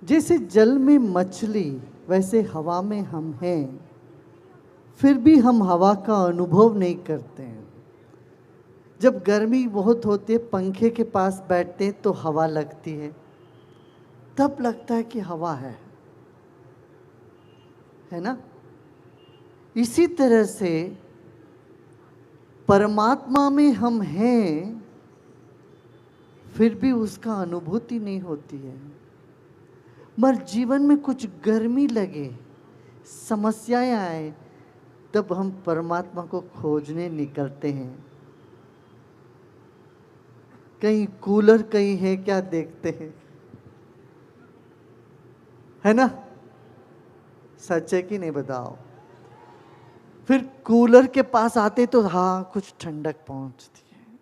जैसे जल में मछली वैसे हवा में हम हैं, फिर भी हम हवा का अनुभव नहीं करते हैं। जब गर्मी बहुत होती है, पंखे के पास बैठते हैं तो हवा लगती है, तब लगता है कि हवा है ना। इसी तरह से परमात्मा में हम हैं, फिर भी उसका अनुभूति नहीं होती है। मगर जीवन में कुछ गर्मी लगे, समस्याएं आए, तब हम परमात्मा को खोजने निकलते हैं। कहीं कूलर कहीं है क्या देखते हैं, है ना। सच है कि नहीं बताओ। फिर कूलर के पास आते तो हाँ कुछ ठंडक पहुंचती है।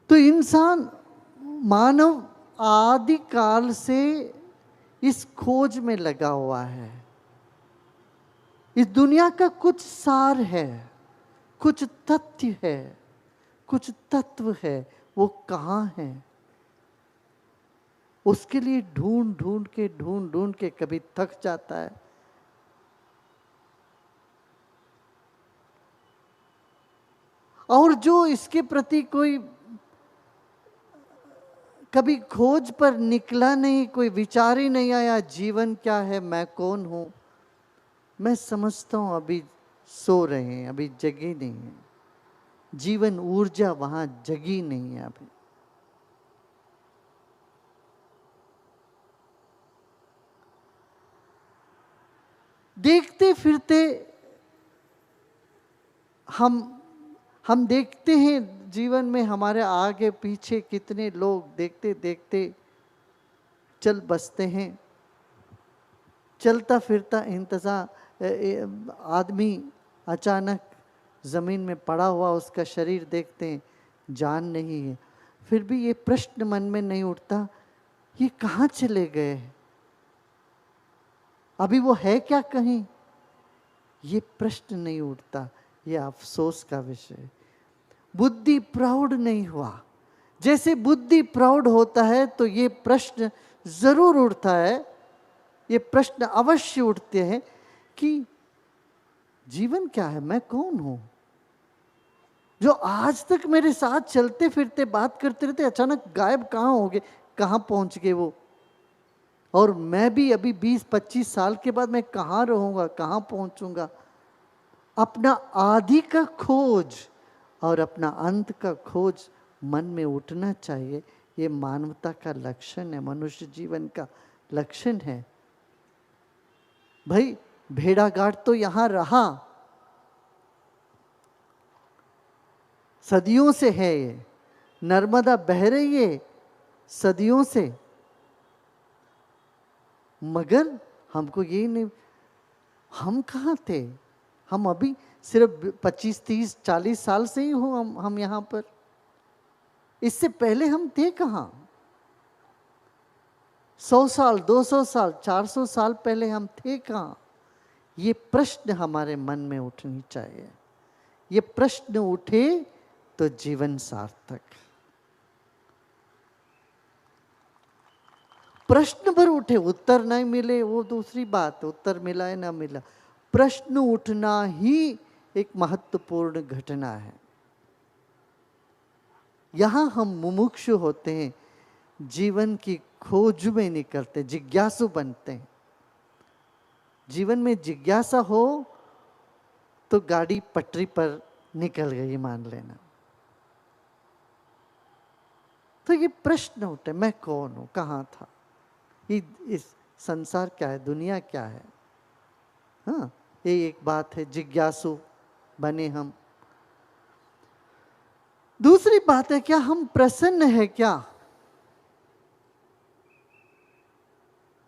तो इंसान मानव आदि काल से इस खोज में लगा हुआ है। इस दुनिया का कुछ सार है, कुछ तथ्य है, कुछ तत्व है, वो कहाँ है, उसके लिए ढूंढ ढूंढ के कभी थक जाता है। और जो इसके प्रति कोई कभी खोज पर निकला नहीं, कोई विचार ही नहीं आया, जीवन क्या है, मैं कौन हूं, मैं समझता हूं अभी सो रहे हैं, अभी जगे नहीं है। जीवन ऊर्जा वहां जगी नहीं है अभी। देखते फिरते हम देखते हैं जीवन में हमारे आगे पीछे कितने लोग देखते देखते चल बसते हैं। चलता फिरता इंतजार आदमी अचानक जमीन में पड़ा हुआ उसका शरीर देखते हैं, जान नहीं है। फिर भी ये प्रश्न मन में नहीं उठता, ये कहाँ चले गए, अभी वो है क्या कहीं। ये प्रश्न नहीं उठता, ये अफसोस का विषय। बुद्धि प्रौढ़ नहीं हुआ। जैसे बुद्धि प्रौढ़ होता है तो ये प्रश्न जरूर उठता है, ये प्रश्न अवश्य उठते हैं कि जीवन क्या है, मैं कौन हूं। जो आज तक मेरे साथ चलते फिरते बात करते रहते, अचानक गायब कहाँ हो गए, कहाँ पहुंच गए वो। और मैं भी अभी 20-25 साल के बाद मैं कहाँ रहूंगा, कहाँ पहुंचूंगा। अपना आदि का खोज और अपना अंत का खोज मन में उठना चाहिए। ये मानवता का लक्षण है, मनुष्य जीवन का लक्षण है। भाई भेड़ाघाट तो यहां रहा, सदियों से है। ये नर्मदा बह रही है सदियों से, मगर हमको ये नहीं, हम कहाँ थे। हम अभी सिर्फ 25-30-40 साल से ही हो हम यहाँ पर। इससे पहले हम थे कहाँ। 100 साल, 200 साल, 400 साल पहले हम थे कहाँ। ये प्रश्न हमारे मन में उठनी चाहिए। ये प्रश्न उठे तो जीवन सार्थक। प्रश्न भर उठे, उत्तर नहीं मिले वो दूसरी बात, उत्तर मिला है ना मिला। प्रश्न उठना ही एक महत्वपूर्ण घटना है। यहां हम मुमुक्षु होते हैं, जीवन की खोज में निकलते, जिज्ञासु बनते हैं। जीवन में जिज्ञासा हो तो गाड़ी पटरी पर निकल गई मान लेना। तो ये प्रश्न उठे, मैं कौन हूं, कहाँ था, ये इस संसार क्या है, दुनिया क्या है। हाँ, ये एक बात है, जिज्ञासु बने हम। दूसरी बात है, क्या हम प्रसन्न है, क्या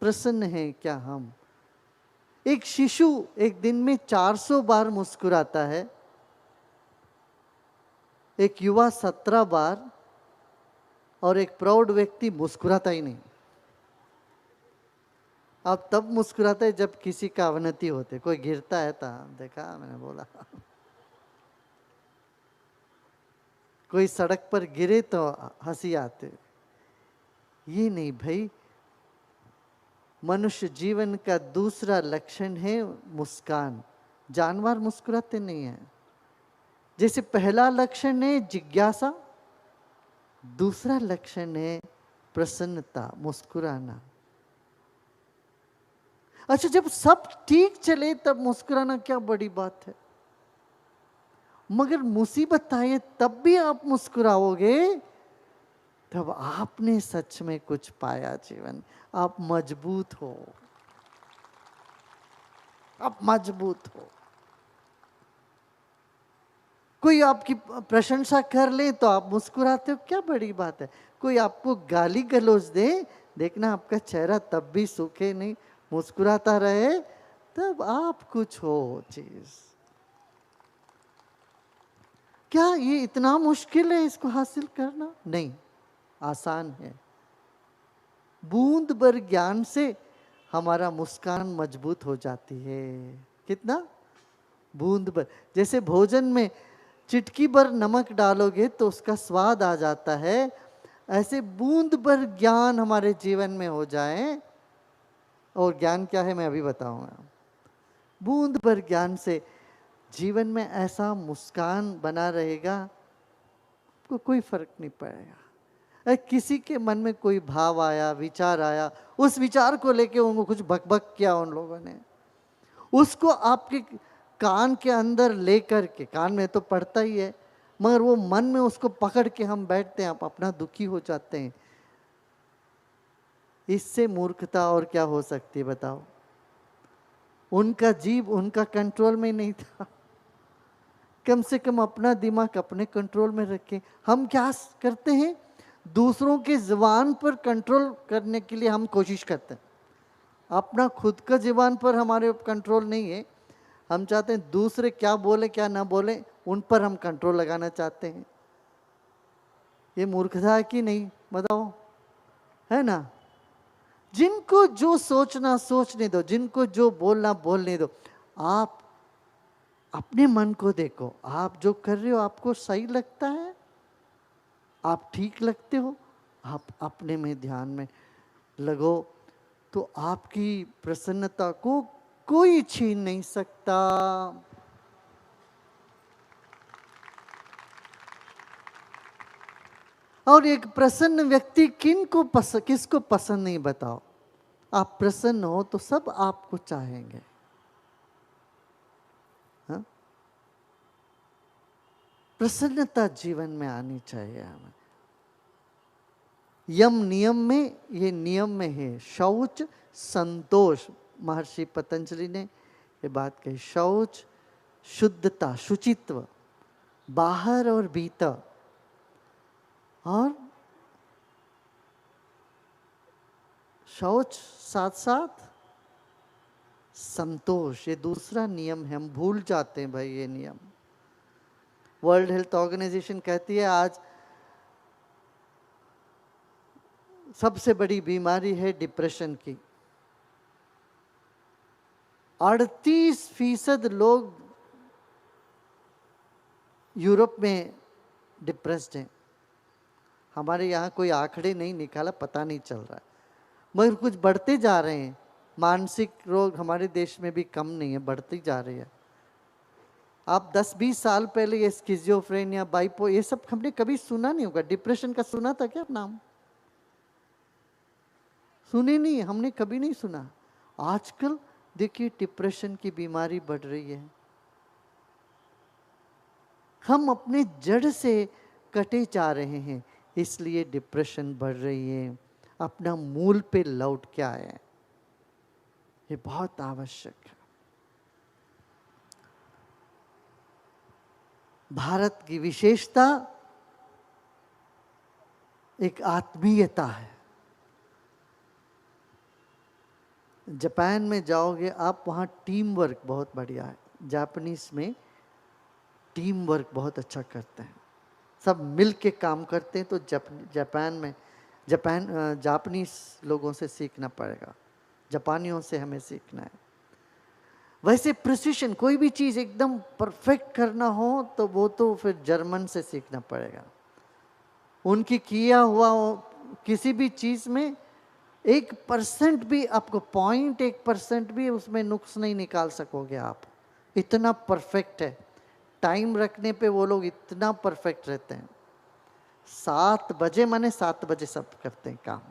प्रसन्न है क्या हम। एक शिशु एक दिन में 400 बार मुस्कुराता है, एक युवा 17 बार, और एक प्रौढ़ व्यक्ति मुस्कुराता ही नहीं। अब तब मुस्कुराता है जब किसी का अवनति होते, कोई गिरता है तो देखा मैंने बोला। कोई सड़क पर गिरे तो हंसी आते। ये नहीं भाई, मनुष्य जीवन का दूसरा लक्षण है मुस्कान। जानवर मुस्कुराते नहीं है। जैसे पहला लक्षण है जिज्ञासा, दूसरा लक्षण है प्रसन्नता, मुस्कुराना। अच्छा, जब सब ठीक चले तब मुस्कुराना क्या बड़ी बात है, मगर मुसीबत आए तब भी आप मुस्कुराओगे, तब आपने सच में कुछ पाया जीवन। आप मजबूत हो, आप मजबूत हो। कोई आपकी प्रशंसा कर ले तो आप मुस्कुराते हो, क्या बड़ी बात है। कोई आपको गाली गलौज दे, देखना आपका चेहरा तब भी सूखे नहीं, मुस्कुराता रहे, तब आप कुछ हो चीज। क्या ये इतना मुश्किल है इसको हासिल करना? नहीं, आसान है। बूंद भर ज्ञान से हमारा मुस्कान मजबूत हो जाती है। कितना? बूंद भर। जैसे भोजन में चिटकी भर नमक डालोगे तो उसका स्वाद आ जाता है, ऐसे बूंद भर ज्ञान हमारे जीवन में हो जाए। और ज्ञान क्या है मैं अभी बताऊंगा। बूंद भर ज्ञान से जीवन में ऐसा मुस्कान बना रहेगा, आपको कोई फर्क नहीं पड़ेगा। किसी के मन में कोई भाव आया, विचार आया, उस विचार को लेके उनको कुछ बकबक किया उन लोगों ने, उसको आपके कान के अंदर लेकर के, कान में तो पड़ता ही है, मगर वो मन में उसको पकड़ के हम बैठते हैं, आप अपना दुखी हो जाते हैं। इससे मूर्खता और क्या हो सकती है बताओ। उनका जीव उनका कंट्रोल में नहीं था। कम से कम अपना दिमाग अपने कंट्रोल में रखें। हम क्या करते हैं, दूसरों के जुबान पर कंट्रोल करने के लिए हम कोशिश करते हैं, अपना खुद का जुबान पर हमारे कंट्रोल नहीं है। हम चाहते हैं दूसरे क्या बोले क्या ना बोले, उन पर हम कंट्रोल लगाना चाहते हैं। ये मूर्खता है कि नहीं बताओ, है ना। जिनको जो सोचना सोचने दो, जिनको जो बोलना बोलने दो। आप अपने मन को देखो, आप जो कर रहे हो आपको सही लगता है, आप ठीक लगते हो, आप अपने में ध्यान में लगो, तो आपकी प्रसन्नता को कोई छीन नहीं सकता। और एक प्रसन्न व्यक्ति किसको पसंद नहीं बताओ। आप प्रसन्न हो तो सब आपको चाहेंगे। हाँ? प्रसन्नता जीवन में आनी चाहिए हमें। यम नियम में, ये नियम में है शौच संतोष। महर्षि पतंजलि ने ये बात कही। शौच शुद्धता, शुचित्व, बाहर और भीतर, और शौच साथ साथ संतोष, ये दूसरा नियम है। हम भूल जाते हैं भाई ये नियम। वर्ल्ड हेल्थ ऑर्गेनाइजेशन कहती है आज सबसे बड़ी बीमारी है डिप्रेशन की। 38% लोग यूरोप में डिप्रेस्ड हैं। हमारे यहाँ कोई आंकड़े नहीं निकाला, पता नहीं चल रहा है, मगर कुछ बढ़ते जा रहे हैं। मानसिक रोग हमारे देश में भी कम नहीं है, बढ़ती जा रही है। आप 10-20 साल पहले ये स्किज़ोफ्रेनिया, बाइपो, ये सब हमने कभी सुना नहीं होगा। डिप्रेशन का सुना था क्या नाम? सुने नहीं, हमने कभी नहीं सुना। आजकल देखिए डिप्रेशन की बीमारी बढ़ रही है। हम अपने जड़ से कटे जा रहे हैं, इसलिए डिप्रेशन बढ़ रही है। अपना मूल पे लौट के आए, ये बहुत आवश्यक है। भारत की विशेषता एक आत्मीयता है। जापान में जाओगे आप, वहाँ टीम वर्क बहुत बढ़िया है। जापानीज में टीम वर्क बहुत अच्छा करते हैं, सब मिल के काम करते हैं। तो जापानीज लोगों से सीखना पड़ेगा, जापानियों से हमें सीखना है। वैसे प्रिसिशन, कोई भी चीज़ एकदम परफेक्ट करना हो तो वो तो फिर जर्मन से सीखना पड़ेगा। उनकी किया हुआ किसी भी चीज में 1% भी आपको 0.1% भी उसमें नुक्स नहीं निकाल सकोगे आप, इतना परफेक्ट है। टाइम रखने पे वो लोग इतना परफेक्ट रहते हैं। 7 बजे माने 7 बजे सब करते हैं काम।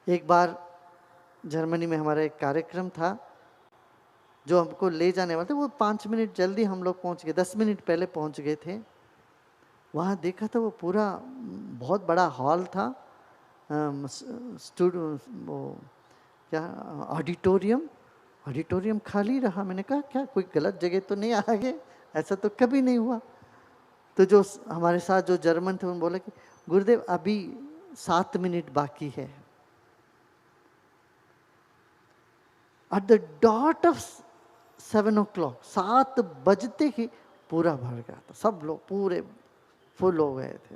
एक बार जर्मनी में हमारा एक कार्यक्रम था, जो हमको ले जाने वाले थे, वो 5 मिनट जल्दी हम लोग पहुंच गए, 10 मिनट पहले पहुंच गए थे। वहाँ देखा था वो पूरा बहुत बड़ा हॉल था, वो क्या ऑडिटोरियम, ऑडिटोरियम खाली रहा। मैंने कहा क्या कोई गलत जगह तो नहीं आ गए, ऐसा तो कभी नहीं हुआ। तो जो हमारे साथ जो जर्मन थे उन्होंने बोला कि गुरुदेव अभी 7 मिनट बाकी है। At the dot of 7 o'clock, 7 बजते ही पूरा भर गया था, सब लोग पूरे फुल हो गए थे।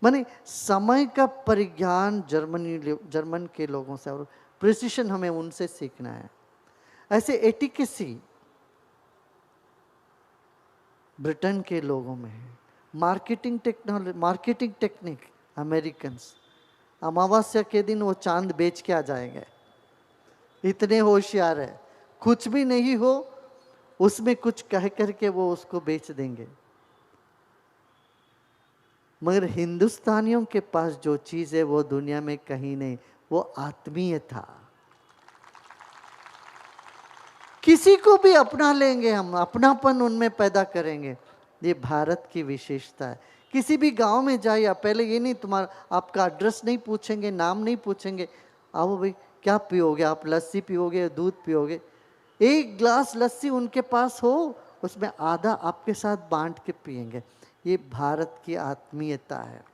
माने समय का परिज्ञान जर्मन के लोगों से, और प्रिसिशन हमें उनसे सीखना है। ऐसे एटिकेसी ब्रिटेन के लोगों में है। Marketing technology, marketing technique Americans, अमावस्या के दिन वो चांद बेच के आ जाएंगे, इतने होशियार है। कुछ भी नहीं हो उसमें कुछ कह करके वो उसको बेच देंगे। मगर हिंदुस्तानियों के पास जो चीज है वो दुनिया में कहीं नहीं, वो आत्मीय था। किसी को भी अपना लेंगे हम, अपनापन उनमें पैदा करेंगे। ये भारत की विशेषता है। किसी भी गांव में जाइए, पहले ये नहीं, तुम्हारा आपका एड्रेस नहीं पूछेंगे, नाम नहीं पूछेंगे, आओ भाई क्या पियोगे आप, लस्सी पियोगे, दूध पियोगे। एक ग्लास लस्सी उनके पास हो, उसमें आधा आपके साथ बांट के पिएंगे। ये भारत की आत्मीयता है।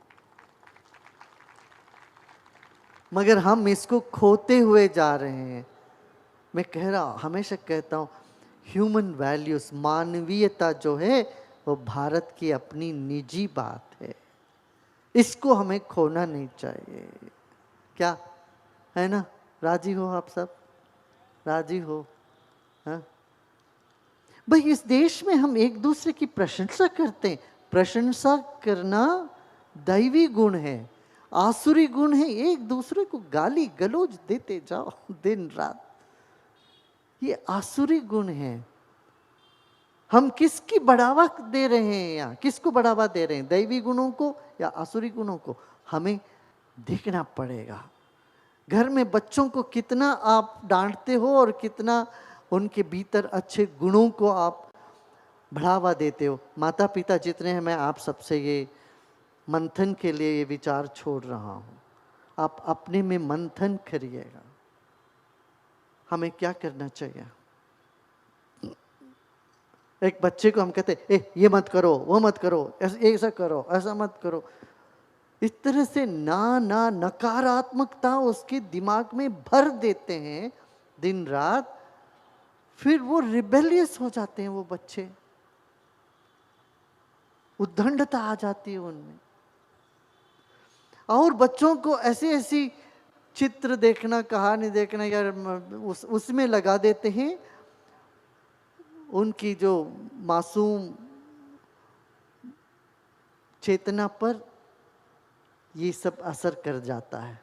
मगर हम इसको खोते हुए जा रहे हैं। मैं कह रहा हूं, हमेशा कहता हूं, ह्यूमन वैल्यूज, मानवीयता जो है वो भारत की अपनी निजी बात है, इसको हमें खोना नहीं चाहिए। क्या है ना? राजी हो आप सब? राजी हो? हाँ भाई, इस देश में हम एक दूसरे की प्रशंसा करते हैं। प्रशंसा करना दैवी गुण है, आसुरी गुण है एक दूसरे को गाली गलौज देते जाओ दिन रात। ये आसुरी गुण है। हम किसकी बढ़ावा दे रहे हैं यहाँ? किसको बढ़ावा दे रहे हैं, दैवी गुणों को या आसुरी गुणों को? हमें देखना पड़ेगा। घर में बच्चों को कितना आप डांटते हो और कितना उनके भीतर अच्छे गुणों को आप बढ़ावा देते हो। माता पिता जितने हैं, मैं आप सबसे ये मंथन के लिए ये विचार छोड़ रहा हूँ, आप अपने में मंथन करिएगा। हमें क्या करना चाहिए? एक बच्चे को हम कहते ए ये मत करो, वो मत करो, ऐसा करो, ऐसा मत करो। इस तरह से ना नकारात्मकता उसके दिमाग में भर देते हैं दिन रात। फिर वो रिबेलियस हो जाते हैं वो बच्चे, उद्दंडता आ जाती है उनमें। और बच्चों को ऐसी ऐसी चित्र देखना, कहानी देखना यार, उसमें लगा देते हैं। उनकी जो मासूम चेतना पर ये सब असर कर जाता है।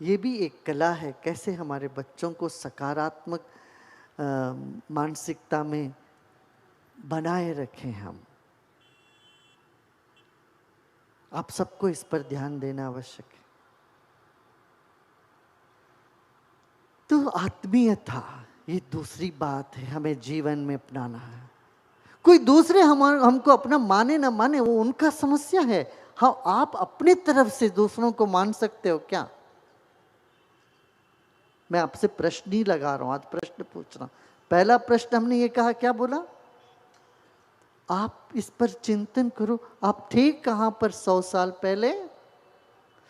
ये भी एक कला है, कैसे हमारे बच्चों को सकारात्मक मानसिकता में बनाए रखें हम। आप सबको इस पर ध्यान देना आवश्यक है। तो आत्मीयता, ये दूसरी बात है, हमें जीवन में अपनाना है। कोई दूसरे हमको अपना माने ना माने वो उनका समस्या है। हाँ, आप अपनी तरफ से दूसरों को मान सकते हो क्या? मैं आपसे प्रश्न ही लगा रहा हूं, आज प्रश्न पूछ रहा हूं। पहला प्रश्न हमने ये कहा, क्या बोला? आप इस पर चिंतन करो, आप थे कहां पर 100 साल पहले?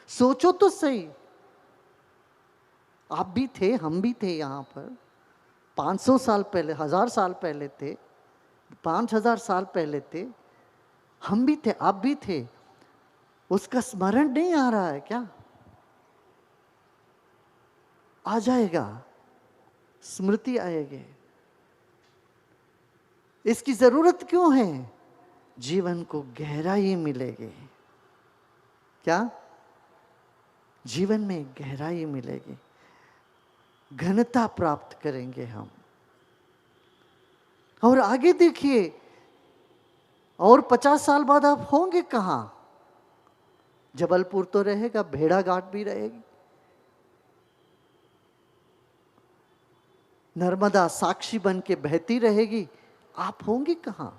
सोचो तो सही। आप भी थे, हम भी थे यहां पर 500 साल पहले, 1000 साल पहले थे, 5000 साल पहले थे। हम भी थे, आप भी थे। उसका स्मरण नहीं आ रहा है क्या? आ जाएगा, स्मृति आएगी। इसकी जरूरत क्यों है? जीवन को गहराई मिलेगी। क्या? जीवन में गहराई मिलेगी, घनता प्राप्त करेंगे हम। और आगे देखिए, और 50 साल बाद आप होंगे कहां? जबलपुर तो रहेगा, भेड़ाघाट भी रहेगी, नर्मदा साक्षी बन के बहती रहेगी। आप होंगे कहां?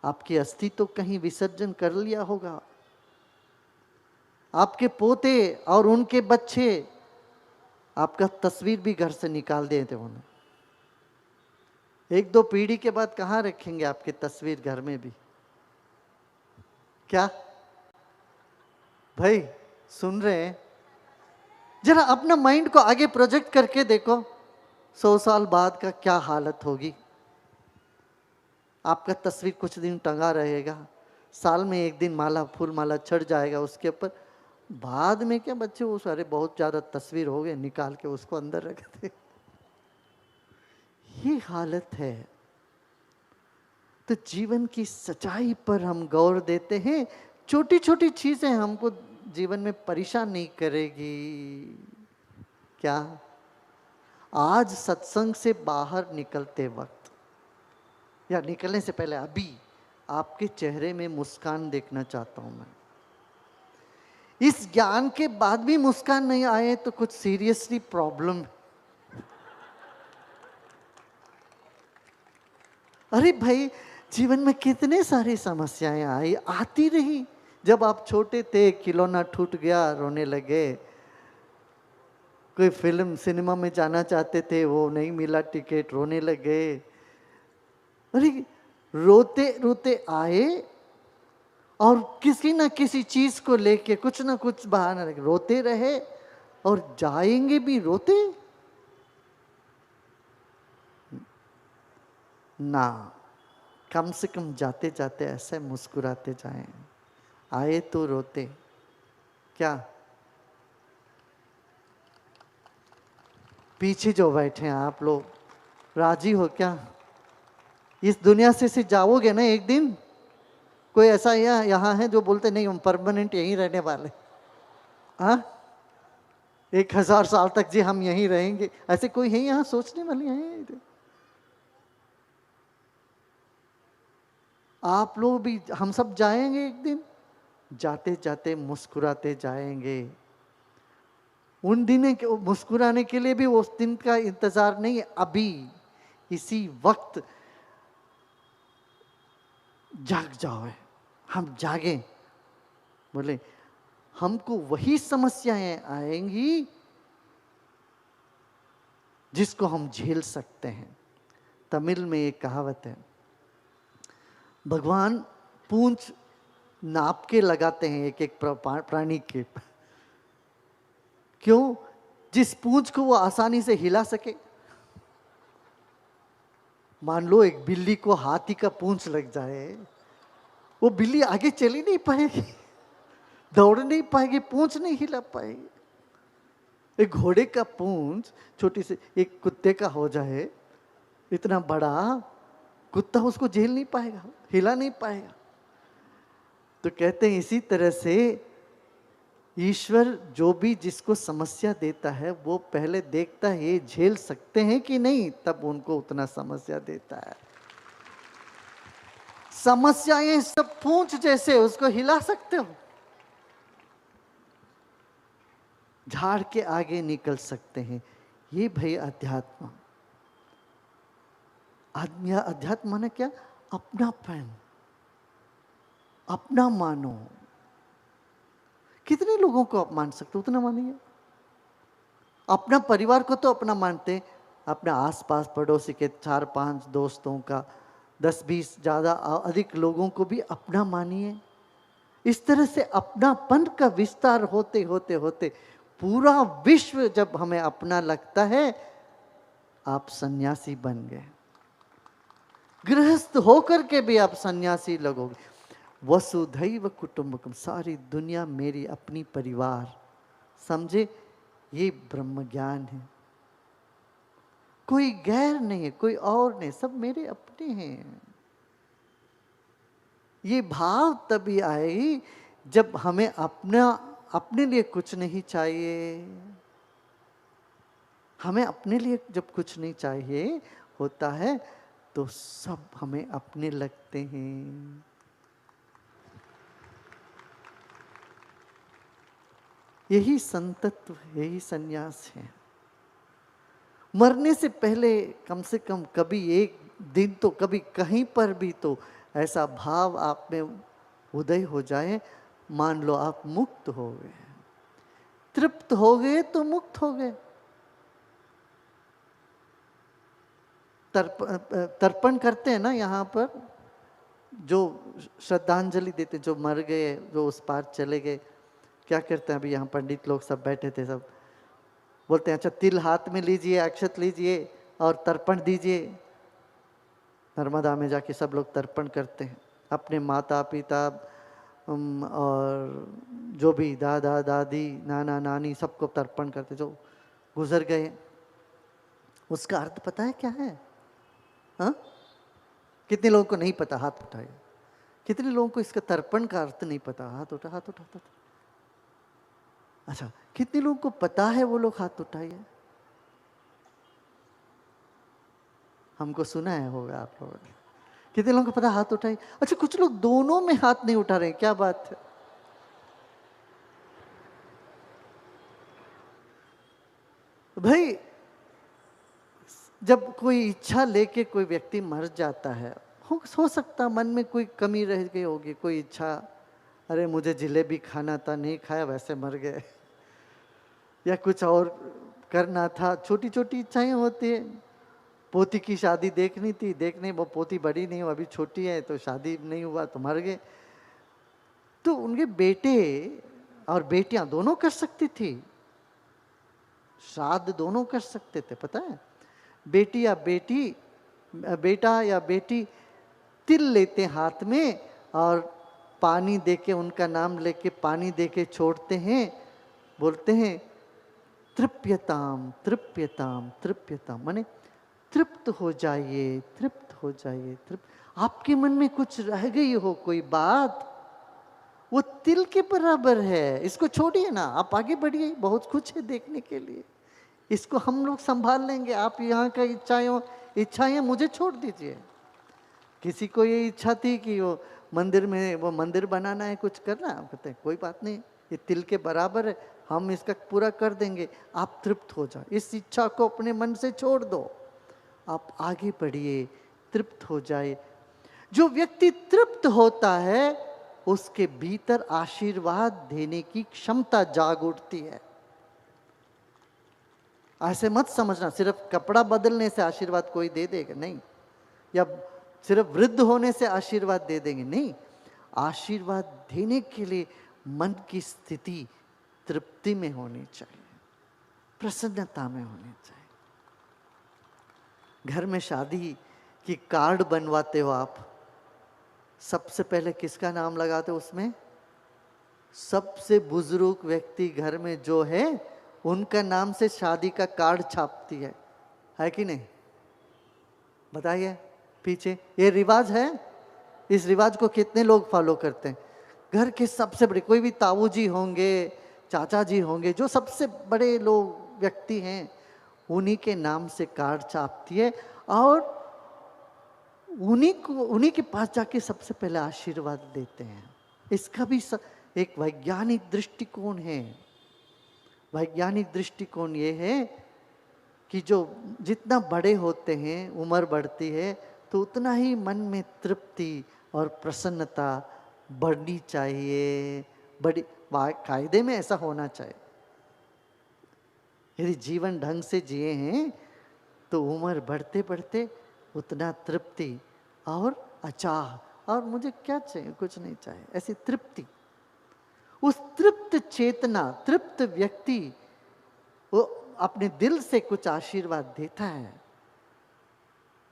आपकी अस्थि तो कहीं विसर्जन कर लिया होगा। आपके पोते और उनके बच्चे आपका तस्वीर भी घर से निकाल दिए थे उन्होंने। 1-2 पीढ़ी के बाद कहां रखेंगे आपकी तस्वीर घर में भी? क्या भाई सुन रहे हैं? जरा अपना माइंड को आगे प्रोजेक्ट करके देखो, 100 साल बाद का क्या हालत होगी। आपका तस्वीर कुछ दिन टंगा रहेगा, साल में 1 दिन माला फूल माला चढ़ जाएगा उसके ऊपर। बाद में क्या बच्चे, वो सारे बहुत ज्यादा तस्वीर हो गए, निकाल के उसको अंदर रख दे। ये हालत है। तो जीवन की सच्चाई पर हम गौर देते हैं, छोटी छोटी चीजें हमको जीवन में परेशान नहीं करेगी। क्या? आज सत्संग से बाहर निकलते वक्त या निकलने से पहले अभी आपके चेहरे में मुस्कान देखना चाहता हूं मैं। इस ज्ञान के बाद भी मुस्कान नहीं आए तो कुछ सीरियसली प्रॉब्लम है। अरे भाई, जीवन में कितने सारी समस्याएं आई, आती रही। जब आप छोटे थे, खिलौना टूट गया, रोने लगे। कोई फिल्म सिनेमा में जाना चाहते थे, वो नहीं मिला टिकट, रोने लगे। अरे रोते रोते आए और किसी ना किसी चीज को लेके कुछ ना कुछ बहाना लगे, रोते रहे और जाएंगे भी रोते ना। कम से कम जाते जाते ऐसे मुस्कुराते जाएं। आए तो रोते। क्या? पीछे जो बैठे हैं आप लोग राजी हो क्या? इस दुनिया से जाओगे ना एक दिन? कोई ऐसा यहाँ है जो बोलते नहीं हम परमानेंट यहीं रहने वाले? हाँ, 1000 साल तक जी हम यहीं रहेंगे, ऐसे कोई है यहाँ सोचने वाले हैं? आप लोग भी, हम सब जाएंगे एक दिन, जाते जाते मुस्कुराते जाएंगे। उन दिन मुस्कुराने के लिए भी उस दिन का इंतजार नहीं, अभी इसी वक्त जाग जाओ। हम जागे, बोले हमको वही समस्याएं आएंगी जिसको हम झेल सकते हैं। तमिल में एक कहावत है, भगवान पूंछ नाप के लगाते हैं एक एक प्राणी के। क्यों? जिस पूंछ को वो आसानी से हिला सके। मान लो एक बिल्ली को हाथी का पूंछ लग जाए, वो बिल्ली आगे चली नहीं पाएगी, दौड़ नहीं पाएगी, पूंछ नहीं हिला पाएगी। एक घोड़े का पूंछ छोटी से एक कुत्ते का हो जाए, इतना बड़ा कुत्ता उसको झेल नहीं पाएगा, हिला नहीं पाएगा। तो कहते हैं इसी तरह से ईश्वर जो भी जिसको समस्या देता है वो पहले देखता है ये झेल सकते हैं कि नहीं, तब उनको उतना समस्या देता है। समस्याएं सब पूंछ जैसे, उसको हिला सकते हो, झाड़ के आगे निकल सकते हैं। ये भाई अध्यात्म। अध्यात्म माने क्या? अपनापन, अपना मानो। कितने लोगों को आप मान सकते हो, उतना मानिए। अपना परिवार को तो अपना मानते, अपना आसपास पड़ोसी के 4-5 दोस्तों का, 10-20 ज़्यादा अधिक लोगों को भी अपना मानिए। इस तरह से अपनापन का विस्तार होते होते होते पूरा विश्व जब हमें अपना लगता है, आप सन्यासी बन गए। गृहस्थ होकर के भी आप सन्यासी लगोगे। वसुधैव कुटुंबकम, सारी दुनिया मेरी अपनी परिवार समझे, ये ब्रह्म ज्ञान है। कोई गैर नहीं है, कोई और नहीं, सब मेरे अपने हैं। ये भाव तभी आएगी जब हमें अपने लिए कुछ नहीं चाहिए। हमें अपने लिए जब कुछ नहीं चाहिए होता है तो सब हमें अपने लगते हैं। यही संतत्व, यही सन्यास है। मरने से पहले कम से कम कभी एक दिन तो, कभी कहीं पर भी तो ऐसा भाव आप में उदय हो जाए, मान लो आप मुक्त हो गए, तृप्त हो गए तो मुक्त हो गए। तर्पण करते हैं ना यहाँ पर, जो श्रद्धांजलि देते, जो मर गए, जो उस पार चले गए, क्या करते हैं? अभी यहाँ पंडित लोग सब बैठे थे, सब बोलते हैं अच्छा तिल हाथ में लीजिए, अक्षत लीजिए और तर्पण दीजिए। नर्मदा में जाके सब लोग तर्पण करते हैं, अपने माता पिता और जो भी दादा दादी नाना नानी सबको तर्पण करते जो गुजर गए। उसका अर्थ पता है क्या है? हाँ, कितने लोगों को नहीं पता? हाथ उठाए। कितने लोगों को इसका तर्पण का अर्थ नहीं पता? हाथ उठा, हाथ उठा। अच्छा, कितने लोगों को पता है? वो लोग हाथ उठाइए। हमको सुना है होगा आप लोगों ने। कितने लोगों को पता? हाथ उठाइए। अच्छा, कुछ लोग दोनों में हाथ नहीं उठा रहे, क्या बात है? भाई, जब कोई इच्छा लेके कोई व्यक्ति मर जाता है, हो सकता मन में कोई कमी रह गई होगी, कोई इच्छा, अरे मुझे जलेबी खाना था, नहीं खाया, वैसे मर गए, या कुछ और करना था। छोटी छोटी इच्छाएं होती है। पोती की शादी देखनी थी, देखने वो पोती बड़ी नहीं, अभी छोटी है, तो शादी नहीं हुआ तो मर गए। तो उनके बेटे और बेटियां दोनों कर सकती थी, श्राद्ध दोनों कर सकते थे, पता है? बेटी या बेटी, बेटा या बेटी तिल लेते हाथ में और पानी देके, उनका नाम लेके पानी देके छोड़ते हैं, बोलते हैं तृप्यताम तृप्यताम तृप्यताम, माने तृप्त हो जाइए, तृप्त हो जाइए, तृप्त। आपके मन में कुछ रह गई हो कोई बात, वो तिल के बराबर है। इसको छोड़िए ना, आप आगे बढ़िए, बहुत कुछ है देखने के लिए। इसको हम लोग संभाल लेंगे। आप यहाँ का इच्छाएं मुझे छोड़ दीजिए। किसी को ये इच्छा थी कि वो मंदिर में, वो मंदिर बनाना है, कुछ करना है, कहते हैं कोई बात नहीं, ये तिल के बराबर है, हम इसका पूरा कर देंगे, आप तृप्त हो जाओ। इस इच्छा को अपने मन से छोड़ दो, आप आगे बढ़िए, तृप्त हो जाए। जो व्यक्ति तृप्त होता है उसके भीतर आशीर्वाद देने की क्षमता जाग उठती है। ऐसे मत समझना सिर्फ कपड़ा बदलने से आशीर्वाद कोई दे देगा, नहीं, या सिर्फ वृद्ध होने से आशीर्वाद दे देंगे, नहीं। आशीर्वाद देने के लिए मन की स्थिति तृप्ति में होनी चाहिए, प्रसन्नता में होनी चाहिए। घर में शादी की कार्ड बनवाते हो आप, सबसे पहले किसका नाम लगाते हो उसमें? सबसे बुजुर्ग व्यक्ति घर में जो है उनका नाम से शादी का कार्ड छापती है कि नहीं? बताइए, पीछे ये रिवाज है। इस रिवाज को कितने लोग फॉलो करते हैं? घर के सबसे बड़े, कोई भी ताऊ जी होंगे, चाचा जी होंगे, जो सबसे बड़े लोग व्यक्ति हैं, उन्हीं के नाम से कार्ड छापती है और उन्हीं के पास जाके सबसे पहले आशीर्वाद देते हैं। इसका भी एक वैज्ञानिक दृष्टिकोण है। वैज्ञानिक दृष्टिकोण ये है कि जो जितना बड़े होते हैं, उम्र बढ़ती है, तो उतना ही मन में तृप्ति और प्रसन्नता बढ़नी चाहिए। बड़ी कायदे में ऐसा होना चाहिए। यदि जीवन ढंग से जिए हैं तो उम्र बढ़ते बढ़ते उतना तृप्ति और अचाह, और मुझे क्या चाहिए, कुछ नहीं चाहिए, ऐसी तृप्ति। उस तृप्त चेतना, तृप्त व्यक्ति वो अपने दिल से कुछ आशीर्वाद देता है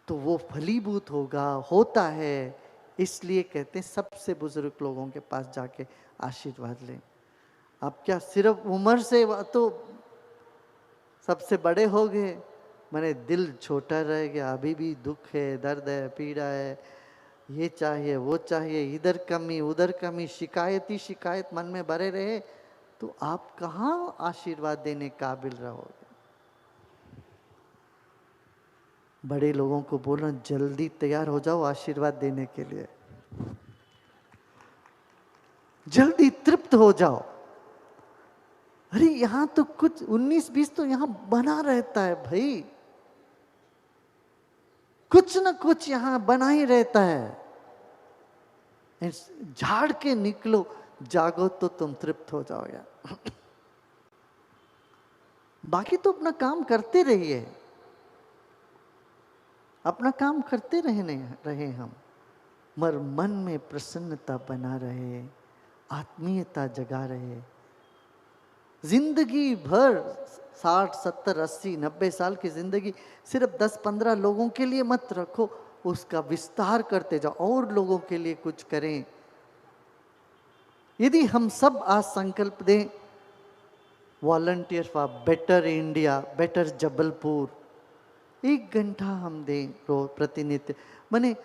तो वो फलीभूत होता है। इसलिए कहते हैं सबसे बुजुर्ग लोगों के पास जाके आशीर्वाद लें। अब क्या सिर्फ उम्र से तो सबसे बड़े हो गए, मैंने दिल छोटा रह गया, अभी भी दुख है, दर्द है, पीड़ा है, ये चाहिए वो चाहिए, इधर कमी उधर कमी, शिकायत ही शिकायत मन में भरे रहे तो आप कहाँ आशीर्वाद देने काबिल रहोगे। बड़े लोगों को बोलना जल्दी तैयार हो जाओ आशीर्वाद देने के लिए, जल्दी तृप्त हो जाओ। अरे यहां तो कुछ 19-20 तो यहां बना रहता है भाई, कुछ ना कुछ यहां बना ही रहता है। झाड़ के निकलो, जागो तो तुम तृप्त हो जाओ यार। बाकी तो अपना काम करते रहिए, अपना काम करते रहे हम, मगर मन में प्रसन्नता बना रहे, आत्मीयता जगा रहे। जिंदगी भर 60, 70, 80, 90 साल की जिंदगी सिर्फ 10-15 लोगों के लिए मत रखो, उसका विस्तार करते जाओ, और लोगों के लिए कुछ करें। यदि हम सब आज संकल्प दें, volunteer for better India, better Jabalpur, 1 घंटा हम दें रोज प्रतिनित्य, माने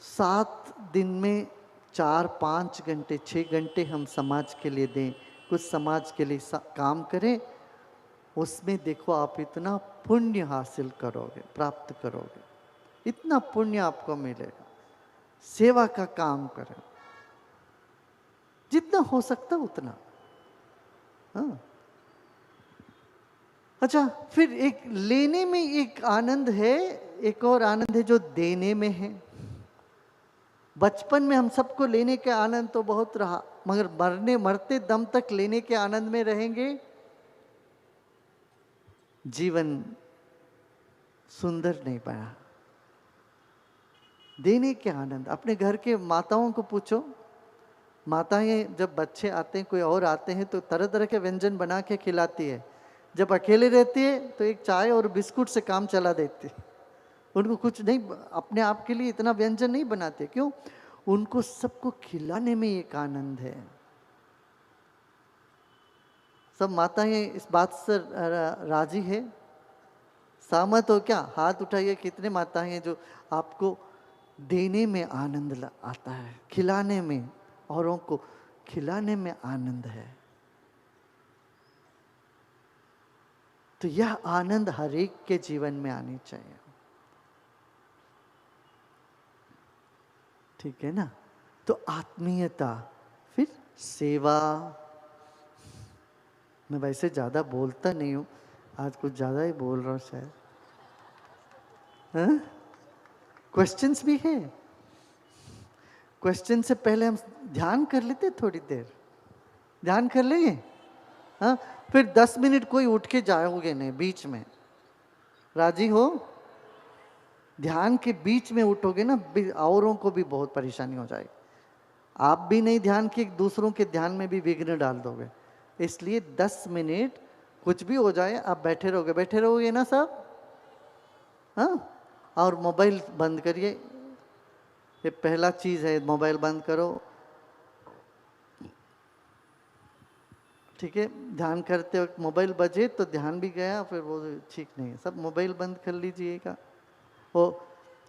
7 दिन में 4-5 घंटे 6 घंटे हम समाज के लिए दें, कुछ समाज के लिए काम करें। उसमें देखो आप इतना पुण्य हासिल करोगे, प्राप्त करोगे, इतना पुण्य आपको मिलेगा। सेवा का काम करें, जितना हो सकता उतना। हाँ, अच्छा, फिर एक लेने में एक आनंद है, एक और आनंद है जो देने में है। बचपन में हम सबको लेने के आनंद तो बहुत रहा, मगर मरते दम तक लेने के आनंद में रहेंगे, जीवन सुंदर नहीं बना। देने के आनंद, अपने घर के माताओं को पूछो, माताएं जब बच्चे आते हैं, कोई और आते हैं तो तरह तरह के व्यंजन बना के खिलाती है। जब अकेले रहती है तो एक चाय और बिस्कुट से काम चला देती है। उनको कुछ नहीं, अपने आप के लिए इतना व्यंजन नहीं बनाते। क्यों? उनको सबको खिलाने में एक आनंद है। सब माताएं इस बात से राजी है, सहमत हो क्या? हाथ उठाइए, कितने माताएं हैं जो आपको देने में आनंद आता है, खिलाने में, औरों को खिलाने में आनंद है। तो यह आनंद हर एक के जीवन में आनी चाहिए, ठीक है ना? तो आत्मीयता, फिर सेवा। मैं वैसे ज्यादा बोलता नहीं हूं, आज कुछ ज्यादा ही बोल रहा हूं शायद। क्वेश्चंस भी है, क्वेश्चन से पहले हम ध्यान कर लेते, थोड़ी देर ध्यान कर लेंगे। हाँ, फिर 10 मिनट कोई उठ के जाओगे नहीं बीच में, राजी हो? ध्यान के बीच में उठोगे ना, औरों को भी बहुत परेशानी हो जाएगी। आप भी नहीं ध्यान के, दूसरों के ध्यान में भी विघ्न डाल दोगे। इसलिए 10 मिनट कुछ भी हो जाए, आप बैठे रहोगे ना सब? हाँ, और मोबाइल बंद करिए, ये पहला चीज है, मोबाइल बंद करो, ठीक है? ध्यान करते वक्त मोबाइल बजे तो ध्यान भी गया, फिर वो ठीक नहीं है। सब मोबाइल बंद कर लीजिएगा, वो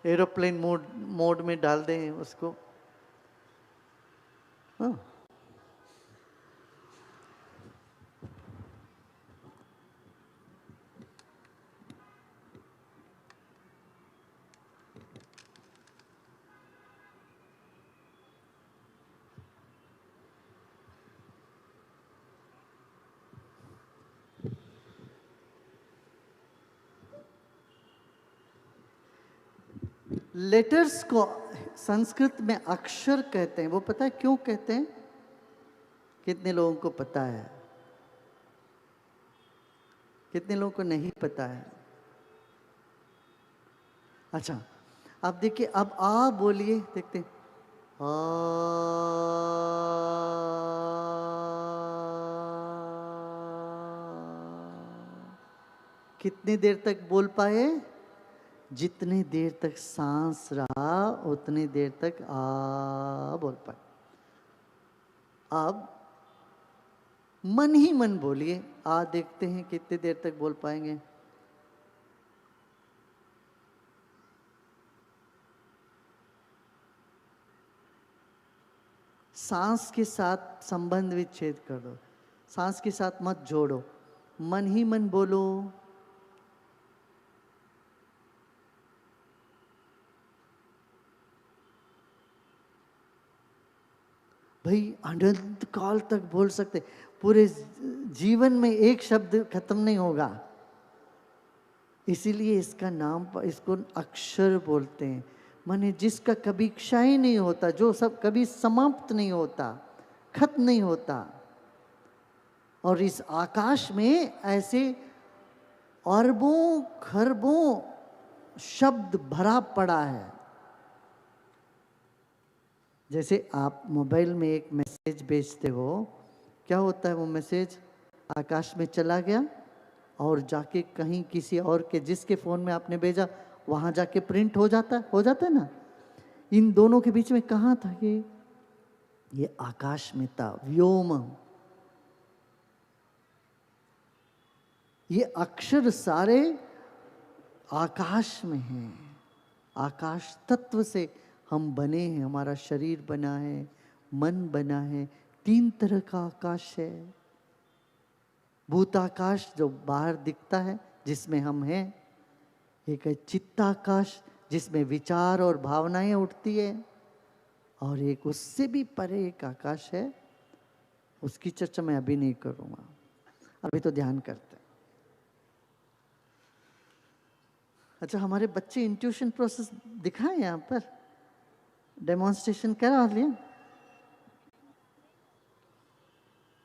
एरोप्लेन मोड में डाल दें उसको। हाँ, लेटर्स को संस्कृत में अक्षर कहते हैं। वो पता है क्यों कहते हैं? कितने लोगों को पता है? कितने लोगों को नहीं पता है? अच्छा, अब देखिए, अब आ बोलिए, देखते हैं। आ, कितनी देर तक बोल पाए? जितनी देर तक सांस रहा उतनी देर तक आ बोल पाए। अब मन ही मन बोलिए, आ, देखते हैं कितनी देर तक बोल पाएंगे। सांस के साथ संबंध विच्छेद कर दो, सांस के साथ मत जोड़ो, मन ही मन बोलो भाई, अनंत काल तक बोल सकते, पूरे जीवन में एक शब्द खत्म नहीं होगा। इसीलिए इसका नाम, इसको अक्षर बोलते हैं। माने जिसका कभी क्षय नहीं होता, जो सब कभी समाप्त नहीं होता, खत्म नहीं होता। और इस आकाश में ऐसे अरबों खरबों शब्द भरा पड़ा है। जैसे आप मोबाइल में एक मैसेज भेजते हो, क्या होता है वो मैसेज आकाश में चला गया और जाके कहीं किसी और के, जिसके फ़ोन में आपने भेजा वहाँ जाके प्रिंट हो जाता है ना। इन दोनों के बीच में कहाँ था ये आकाश में था, व्योम। ये अक्षर सारे आकाश में हैं। आकाश तत्व से हम बने हैं, हमारा शरीर बना है, मन बना है। 3 तरह का आकाश है। भूताकाश जो बाहर दिखता है, जिसमें हम हैं। एक है चित्ताकाश, जिसमें विचार और भावनाएं उठती है। और एक उससे भी परे एक आकाश है, उसकी चर्चा मैं अभी नहीं करूंगा, अभी तो ध्यान करते हैं। अच्छा, हमारे बच्चे इंट्यूशन प्रोसेस दिखाएं यहाँ पर, डेमोन्स्ट्रेशन करा लिया?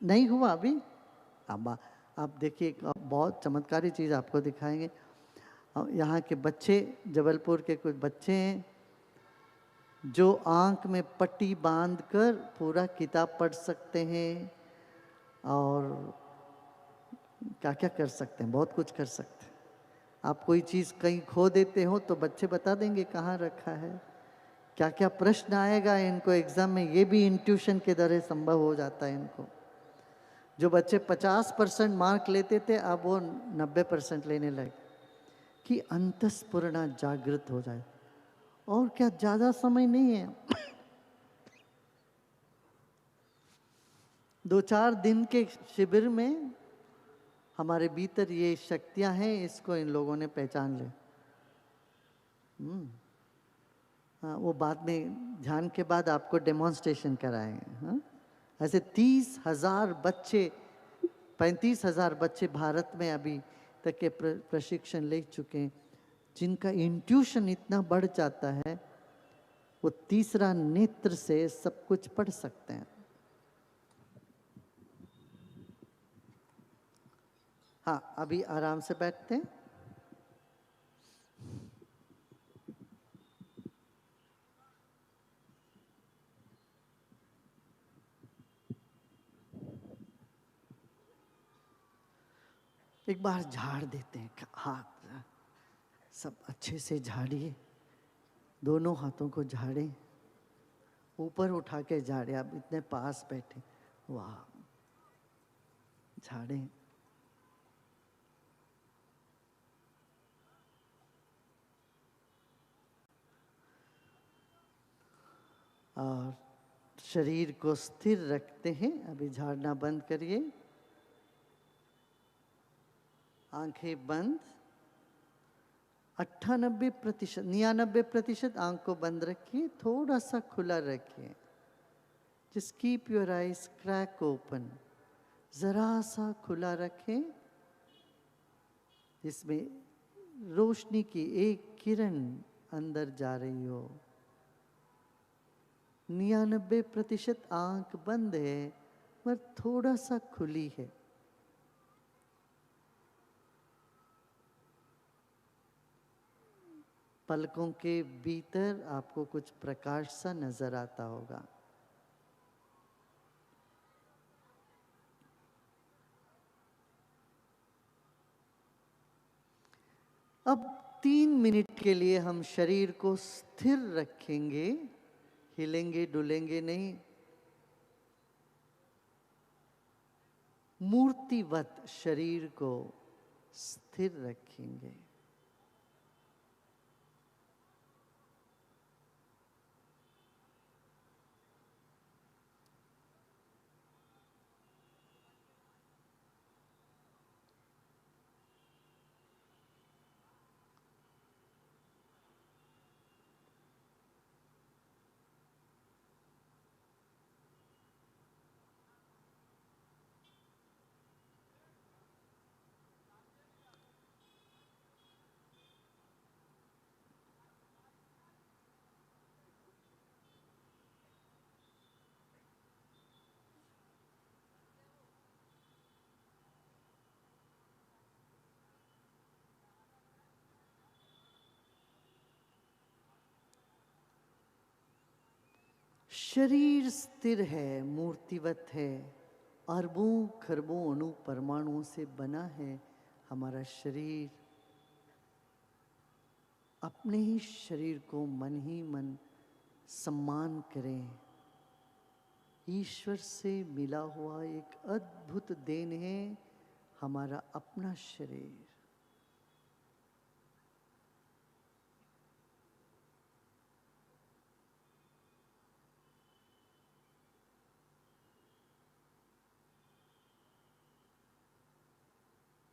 नहीं हुआ अभी? अब आप देखिए, बहुत चमत्कारी चीज़ आपको दिखाएंगे। यहाँ के बच्चे, जबलपुर के कुछ बच्चे हैं जो आंख में पट्टी बांधकर पूरा किताब पढ़ सकते हैं और क्या क्या कर सकते हैं, बहुत कुछ कर सकते हैं। आप कोई चीज़ कहीं खो देते हो तो बच्चे बता देंगे कहाँ रखा है। क्या क्या प्रश्न आएगा इनको एग्जाम में, ये भी इंट्यूशन के द्वारा संभव हो जाता है इनको। जो बच्चे 50% मार्क लेते थे, अब वो 90% लेने लगे, कि अंतस्फुरणा जागृत हो जाए। और क्या, ज़्यादा समय नहीं है। 2-4 दिन के शिविर में हमारे भीतर ये शक्तियां हैं, इसको इन लोगों ने पहचान ले। वो बाद में ध्यान के बाद आपको डेमोन्स्ट्रेशन कराएंगे। हाँ, ऐसे 30,000 बच्चे, 35,000 बच्चे भारत में अभी तक के प्रशिक्षण ले चुके हैं, जिनका इंट्यूशन इतना बढ़ जाता है, वो तीसरा नेत्र से सब कुछ पढ़ सकते हैं। हाँ, अभी आराम से बैठते हैं। एक बार झाड़ देते हैं हाथ, सब अच्छे से झाड़िए, दोनों हाथों को झाड़ें, ऊपर उठा के झाड़े। आप इतने पास बैठे, वाह, झाड़ें। और शरीर को स्थिर रखते हैं। अभी झाड़ना बंद करिए, आंखें बंद। 98%, 99% आंख को बंद रखिए, थोड़ा सा खुला रखिए। Just keep your eyes crack open, जरा सा खुला रखें, जिसमें रोशनी की एक किरण अंदर जा रही हो। 99% आंख बंद है, पर थोड़ा सा खुली है। पलकों के भीतर आपको कुछ प्रकाश सा नजर आता होगा। अब 3 मिनट के लिए हम शरीर को स्थिर रखेंगे, हिलेंगे डुलेंगे नहीं। मूर्तिवत शरीर को स्थिर रखेंगे। शरीर स्थिर है, मूर्तिवत है, अरबों खरबों अणु परमाणुओं से बना है हमारा शरीर। अपने ही शरीर को मन ही मन सम्मान करें। ईश्वर से मिला हुआ एक अद्भुत देन है हमारा अपना शरीर।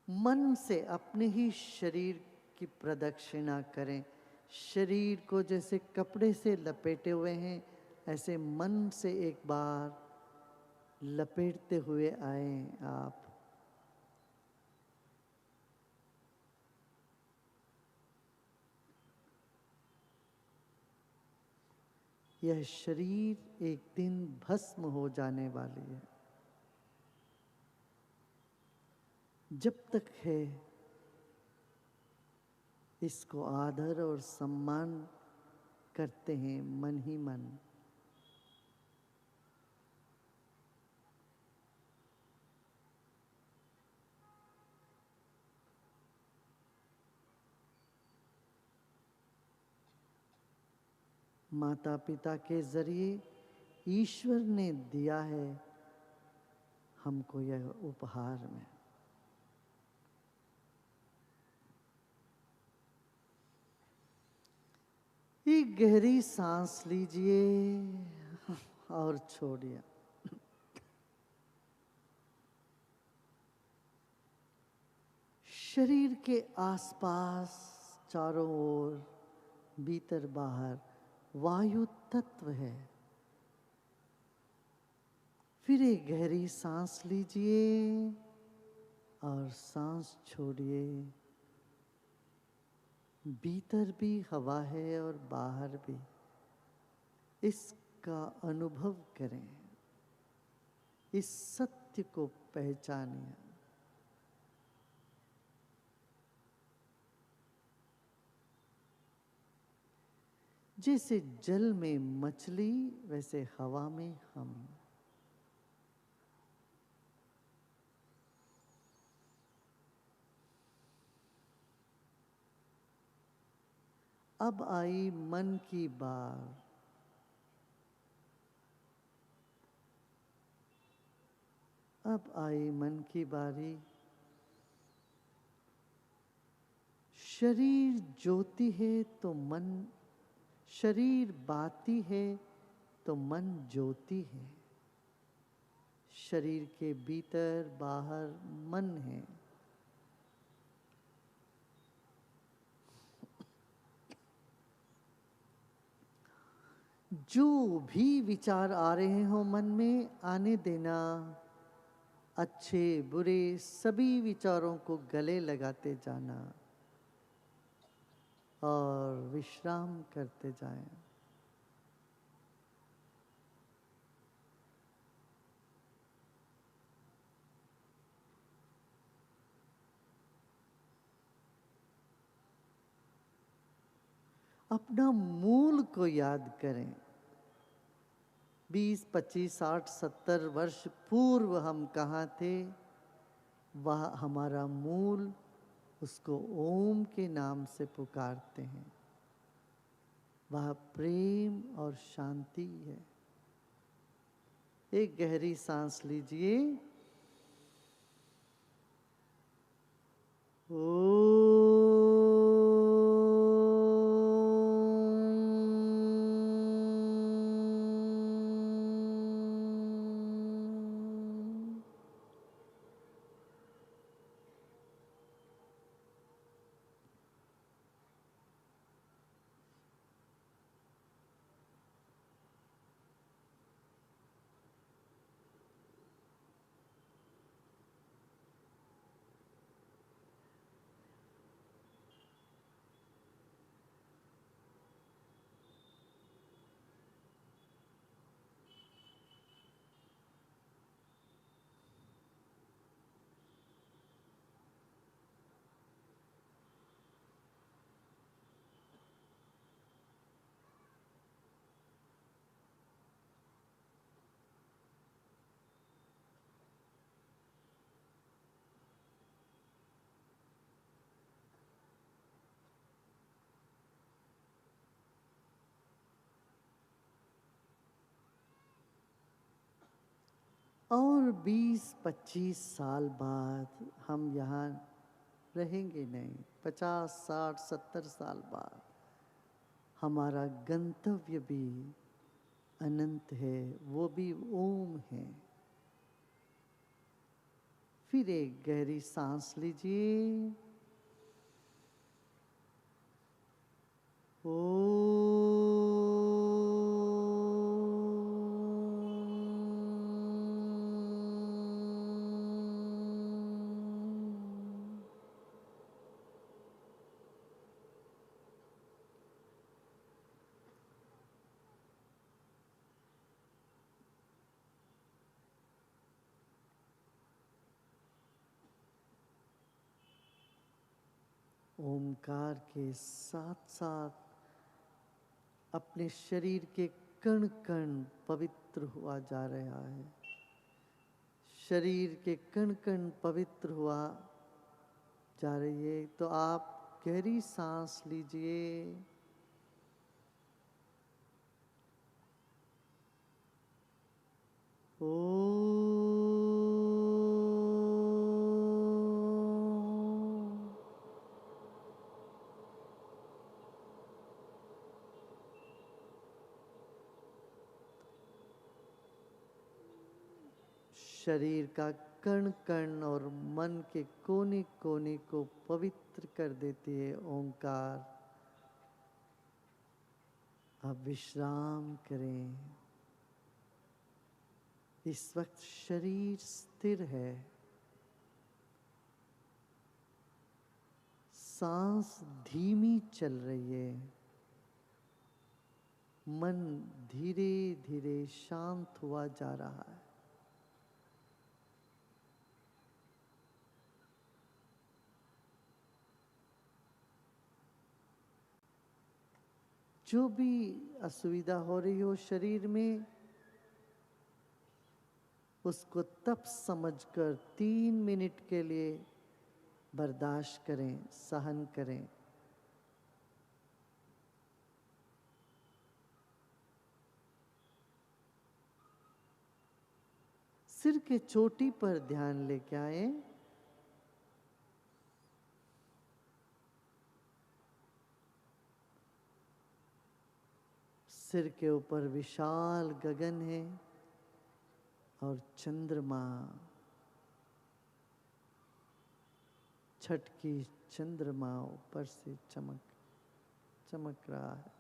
मन से अपने ही शरीर की प्रदक्षिणा करें। शरीर को जैसे कपड़े से लपेटे हुए हैं, ऐसे मन से एक बार लपेटते हुए आए आप। यह शरीर एक दिन भस्म हो जाने वाली है। जब तक है इसको आदर और सम्मान करते हैं मन ही मन। माता पिता के जरिए ईश्वर ने दिया है हमको यह उपहार में। एक गहरी सांस लीजिए और छोड़िए। शरीर के आसपास चारों ओर भीतर बाहर वायु तत्व है। फिर एक गहरी सांस लीजिए और सांस छोड़िए। भीतर भी हवा है और बाहर भी। इसका अनुभव करें, इस सत्य को पहचानिए। जैसे जल में मछली, वैसे हवा में हम। अब आई मन की बार। अब आई मन की बारी। शरीर ज्योति है तो मन, शरीर बाती है तो मन ज्योति है। शरीर के भीतर बाहर मन है। जो भी विचार आ रहे हो मन में, आने देना। अच्छे बुरे सभी विचारों को गले लगाते जाना और विश्राम करते जाएं। अपना मूल को याद करें। 20, 25, 60, 70 वर्ष पूर्व हम कहाँ थे, वह हमारा मूल, उसको ओम के नाम से पुकारते हैं। वह प्रेम और शांति है। एक गहरी सांस लीजिए। और 20-25 साल बाद हम यहाँ रहेंगे नहीं, 50, 60, 70 साल बाद हमारा गंतव्य भी अनंत है, वो भी ओम है। फिर एक गहरी सांस लीजिए। ओमकार के साथ साथ अपने शरीर के कण कण पवित्र हुआ जा रहा है। शरीर के कण कण पवित्र हुआ जा रही है। तो आप गहरी सांस लीजिए। शरीर का कण कण और मन के कोने कोने को पवित्र कर देती है ओंकार। अब विश्राम करें। इस वक्त शरीर स्थिर है, सांस धीमी चल रही है, मन धीरे धीरे शांत हुआ जा रहा है। जो भी असुविधा हो रही हो शरीर में, उसको तप समझकर 3 मिनट के लिए बर्दाश्त करें, सहन करें। सिर के चोटी पर ध्यान लेके आए। सिर के ऊपर विशाल गगन है और चंद्रमा, छठ की चंद्रमा ऊपर से चमक रहा है।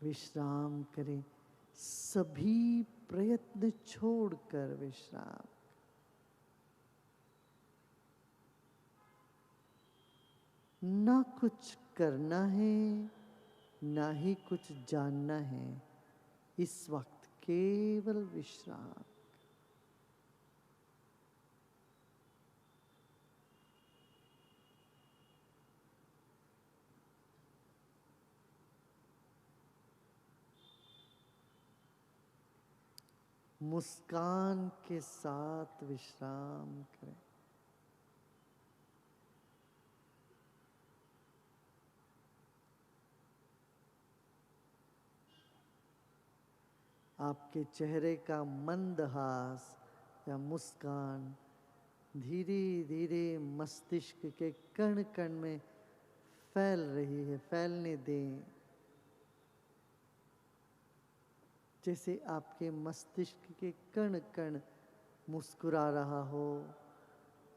विश्राम करें, सभी प्रयत्न छोड़कर विश्राम। ना कुछ करना है, ना ही कुछ जानना है, इस वक्त केवल विश्राम। मुस्कान के साथ विश्राम करें। आपके चेहरे का मंदहास या मुस्कान धीरे धीरे मस्तिष्क के कण कण में फैल रही है, फैलने दें। जैसे आपके मस्तिष्क के कण कण मुस्कुरा रहा हो,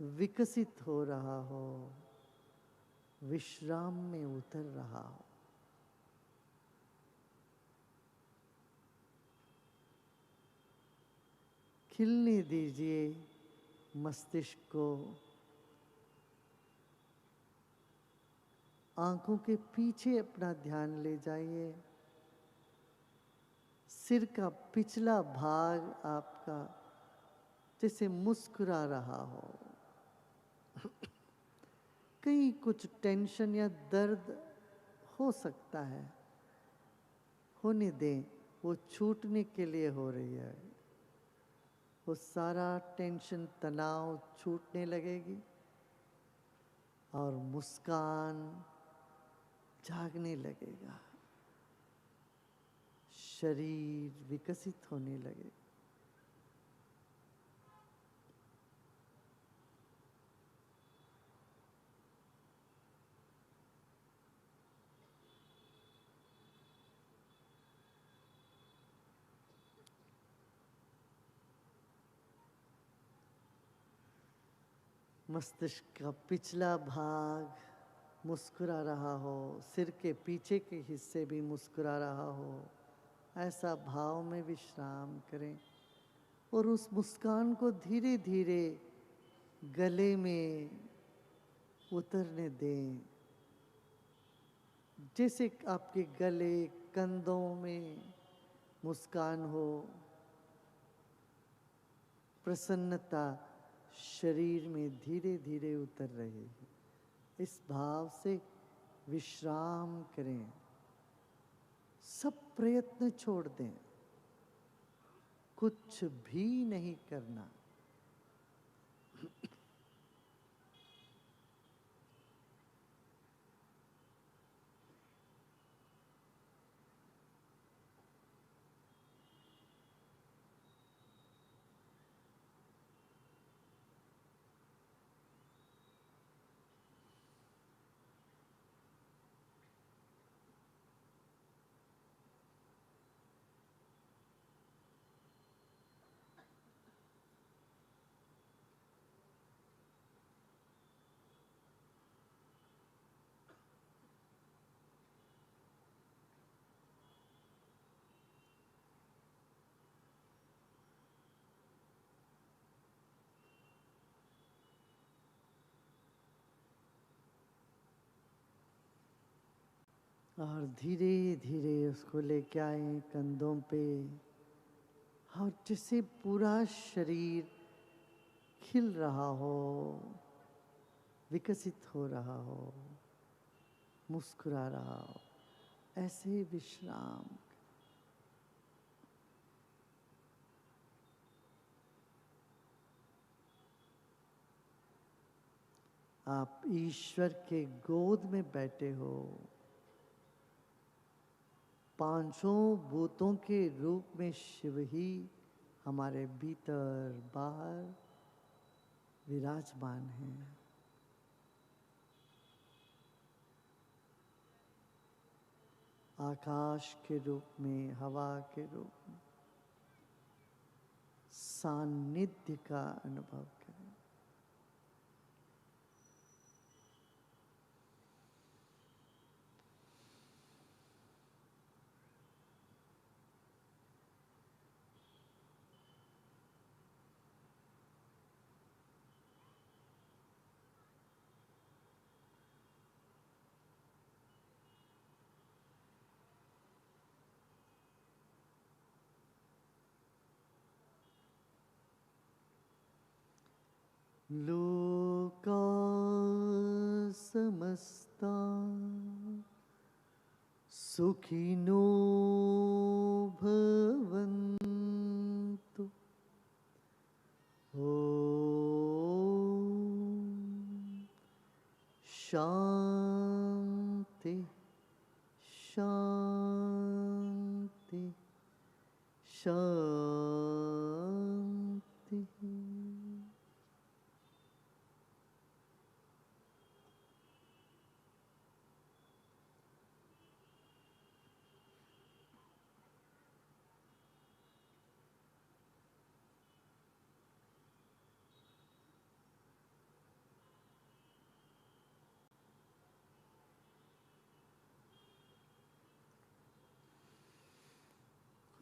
विकसित हो रहा हो, विश्राम में उतर रहा हो। खिलने दीजिए मस्तिष्क को। आंखों के पीछे अपना ध्यान ले जाइए। सिर का पिछला भाग आपका जैसे मुस्कुरा रहा हो। कहीं कुछ टेंशन या दर्द हो सकता है, होने दें, वो छूटने के लिए हो रही है। वो सारा टेंशन तनाव छूटने लगेगी। और मुस्कान जागने लगेगा, शरीर विकसित होने लगेगा। मस्तिष्क का पिछला भाग मुस्कुरा रहा हो, सिर के पीछे के हिस्से भी मुस्कुरा रहा हो, ऐसा भाव में विश्राम करें और उस मुस्कान को धीरे धीरे गले में उतरने दें। जैसे आपके गले, कंधों में मुस्कान हो, प्रसन्नता शरीर में धीरे धीरे उतर रही है। इस भाव से विश्राम करें, सब प्रयत्न छोड़ दें, कुछ भी नहीं करना। और धीरे धीरे उसको लेके आए कंधों पे, और जैसे पूरा शरीर खिल रहा हो, विकसित हो रहा हो, मुस्कुरा रहा हो, ऐसे विश्राम। आप ईश्वर के गोद में बैठे हो, पांचों भूतों के रूप में शिव ही हमारे भीतर बाहर विराजमान हैं। आकाश के रूप में, हवा के रूप में सानिध्य का अनुभव करें। लोका समस्ता सुखिनो भवन्तु। ओम शांति शांति शांति।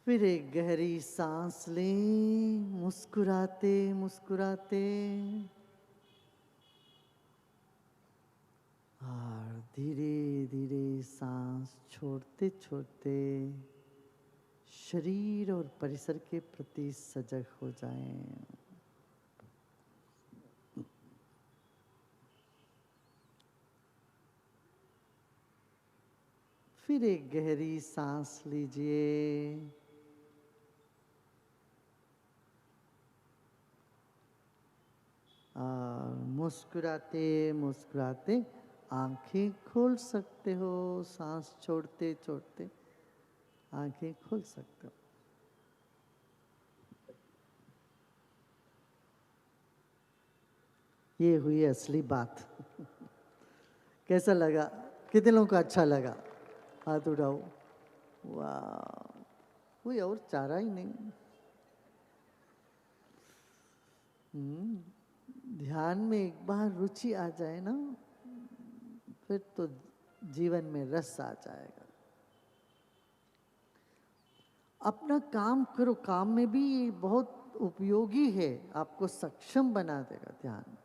फिर एक गहरी सांस लें, मुस्कुराते मुस्कुराते, और धीरे धीरे सांस छोड़ते छोड़ते शरीर और परिसर के प्रति सजग हो जाएं। फिर एक गहरी सांस लीजिए, और मुस्कुराते मुस्कुराते आंखें खोल सकते हो, सांस छोड़ते छोड़ते आंखें खोल सकते हो। ये हुई असली बात। कैसा लगा? कितने लोगों को अच्छा लगा? हाथ उठाओ। वाह, कोई और चारा ही नहीं। ध्यान में एक बार रुचि आ जाए ना, फिर तो जीवन में रस आ जाएगा। अपना काम करो, काम में भी ये बहुत उपयोगी है, आपको सक्षम बना देगा ध्यान।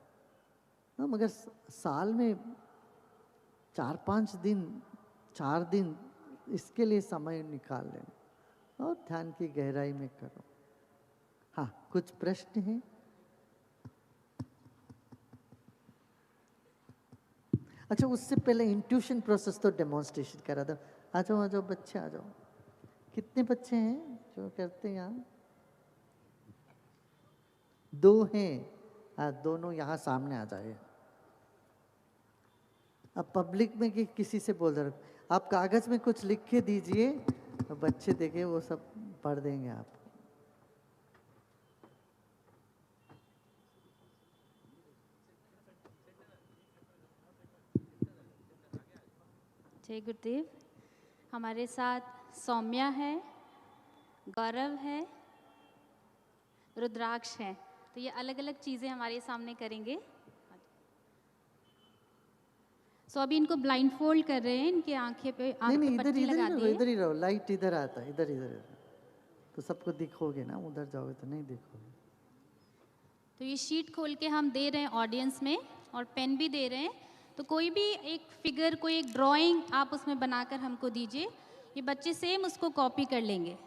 मगर साल में 4-5 दिन, 4 दिन इसके लिए समय निकाल लेना और ध्यान की गहराई में करो। हाँ, कुछ प्रश्न हैं? अच्छा, उससे पहले इंट्यूशन प्रोसेस तो डेमोन्स्ट्रेशन करा दो। आ जाओ आ जाओ बच्चे, आ जाओ। कितने बच्चे हैं जो करते हैं यहाँ? 2 हैं। दोनों यहाँ सामने आ जाइए। अब पब्लिक में कि किसी से बोल रहे हो, आप कागज में कुछ लिख के दीजिए, तो बच्चे देखे वो सब पढ़ देंगे आप। जय गुरुदेव। हमारे साथ सौम्या है, गौरव है, रुद्राक्ष है। तो ये अलग अलग चीज़ें हमारे सामने करेंगे। सो अभी इनको ब्लाइंड फोल्ड कर रहे हैं, इनके आंखें पे नहीं नहीं, पे पट्टी लगा दी है। इधर ही रहो, लाइट इधर आता है, इधर इधर तो सबको दिखोगे ना, उधर जाओगे तो नहीं दिखोगे। तो ये शीट खोल के हम दे रहे हैं ऑडियंस में, और पेन भी दे रहे हैं। तो कोई भी एक फिगर, कोई एक ड्राइंग आप उसमें बनाकर हमको दीजिए। ये बच्चे सेम उसको कॉपी कर लेंगे।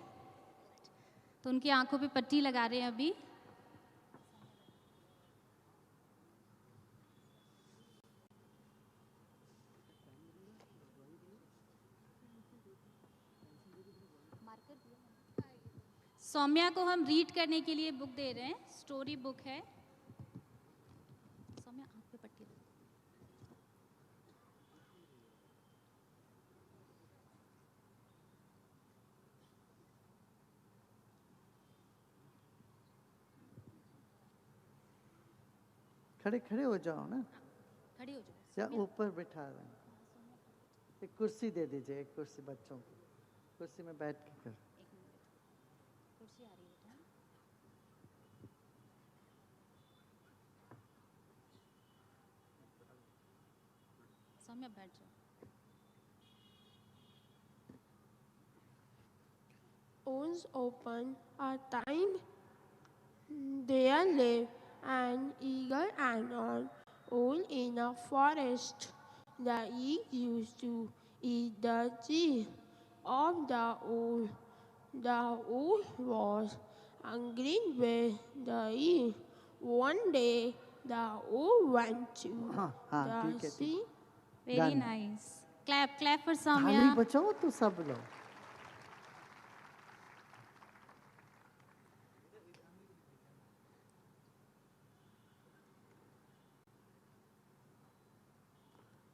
तो उनकी आंखों पे पट्टी लगा रहे हैं अभी। सौम्या को हम रीड करने के लिए बुक दे रहे हैं, स्टोरी बुक है। सौम्या आंख पे पट्टी लगा। खड़े खड़े हो जाओ ना, खड़ी हो जाओ। या ऊपर बिठा दें। एक कुर्सी दे दीजिए, एक कुर्सी बच्चों को, कुर्सी में बैठ के कर। कुर्सी आ रही है बेटा। सौम्या बैठ जाओ। Once upon a time, there lived an eagle and an owl in a forest. The eagle used to eat the cheese of the owl. The owl was angry with the eagle. One day, the owl went to the sea. Very nice. Clap clap for Saumya. ताली बजाओ तो सब लोग।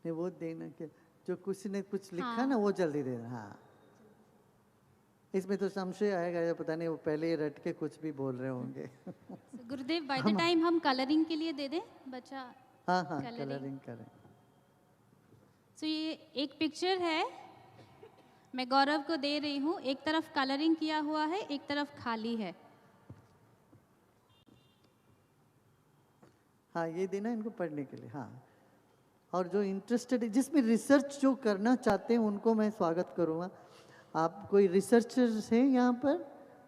नहीं, वो देना कि जो किसी ने कुछ लिखा हाँ। ना, वो जल्दी देना। हाँ, इसमें तो संशय आएगा, पता नहीं वो पहले ही रट के कुछ भी बोल रहे होंगे। गुरुदेव, बाय द टाइम हम कलरिंग के लिए दे दें बच्चा। हाँ हाँ, कलरिंग करें। सो ये एक पिक्चर है, मैं गौरव को दे रही हूँ। एक तरफ कलरिंग किया हुआ है, एक तरफ खाली है। हाँ, ये देना इनको पढ़ने के लिए। हाँ, और जो इंटरेस्टेड, जिसमें रिसर्च जो करना चाहते हैं उनको मैं स्वागत करूँगा। आप कोई रिसर्चर्स हैं यहाँ पर,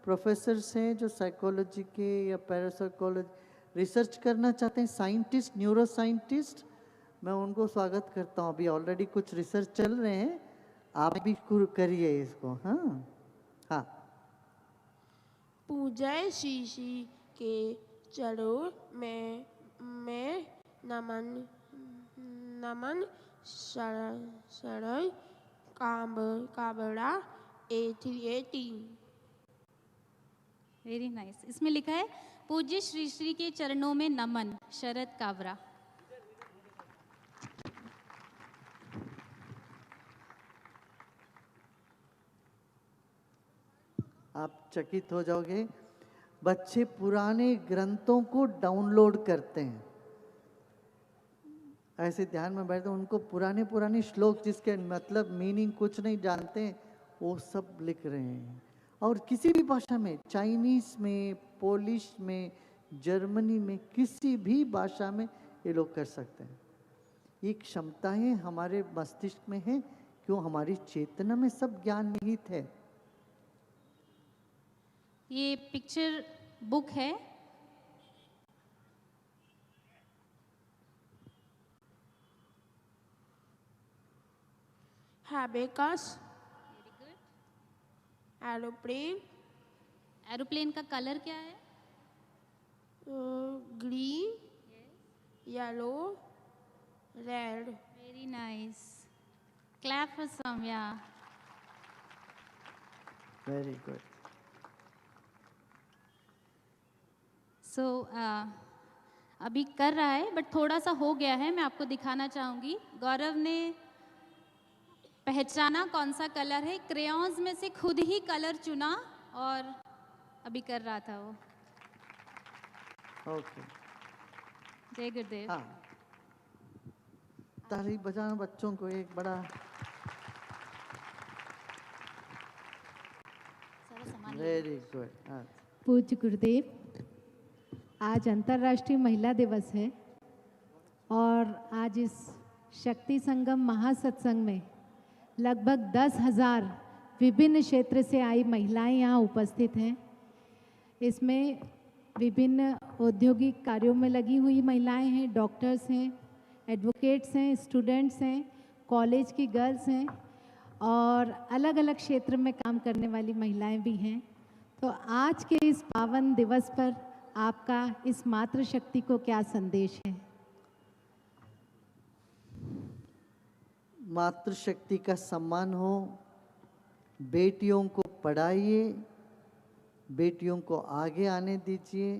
प्रोफेसर्स हैं जो साइकोलॉजी के या पैरासाइकोलॉजी रिसर्च करना चाहते हैं, साइंटिस्ट, न्यूरो साइंटिस्ट, मैं उनको स्वागत करता हूँ। अभी ऑलरेडी कुछ रिसर्च चल रहे हैं, आप भी करिए इसको। हाँ हाँ। पूजा शीशी के चरणों में मैं नमन नमन शरण काबड़ा 1818। Very nice. इसमें लिखा है पूज्य श्री श्री के चरणों में नमन, शरद कावरा। आप चकित हो जाओगे, बच्चे पुराने ग्रंथों को डाउनलोड करते हैं। ऐसे ध्यान में बैठते उनको पुराने पुराने श्लोक जिसके मतलब मीनिंग कुछ नहीं जानते वो सब लिख रहे हैं। और किसी भी भाषा में, चाइनीज में, पोलिश में, जर्मनी में, किसी भी भाषा में ये लोग कर सकते हैं। ये क्षमताएं हमारे मस्तिष्क में है, क्यों? हमारी चेतना में सब ज्ञान निहित है। ये पिक्चर बुक है। Abacus, aeroplane, एरोप्लेन का कलर क्या है? green, yellow, red. Very nice, clap for Saumya. Very good. So अभी कर रहा है बट थोड़ा सा हो गया है, मैं आपको दिखाना चाहूँगी। गौरव ने पहचाना कौन सा कलर है, क्रेयॉन्स में से खुद ही कलर चुना और अभी कर रहा था वो। ओके, जय गुरुदेव। हाँ, ताली बजाना बच्चों को एक बड़ा। Very good. हाँ, पूज्य गुरुदेव, आज अंतर्राष्ट्रीय महिला दिवस है और आज इस शक्ति संगम महासत्संग में लगभग 10,000 विभिन्न क्षेत्र से आई महिलाएं यहाँ उपस्थित हैं। इसमें विभिन्न औद्योगिक कार्यों में लगी हुई महिलाएं हैं, डॉक्टर्स हैं, एडवोकेट्स हैं, स्टूडेंट्स हैं, कॉलेज की गर्ल्स हैं और अलग अलग क्षेत्र में काम करने वाली महिलाएं भी हैं। तो आज के इस पावन दिवस पर आपका इस मातृशक्ति को क्या संदेश है? मातृशक्ति का सम्मान हो, बेटियों को पढ़ाइए, बेटियों को आगे आने दीजिए।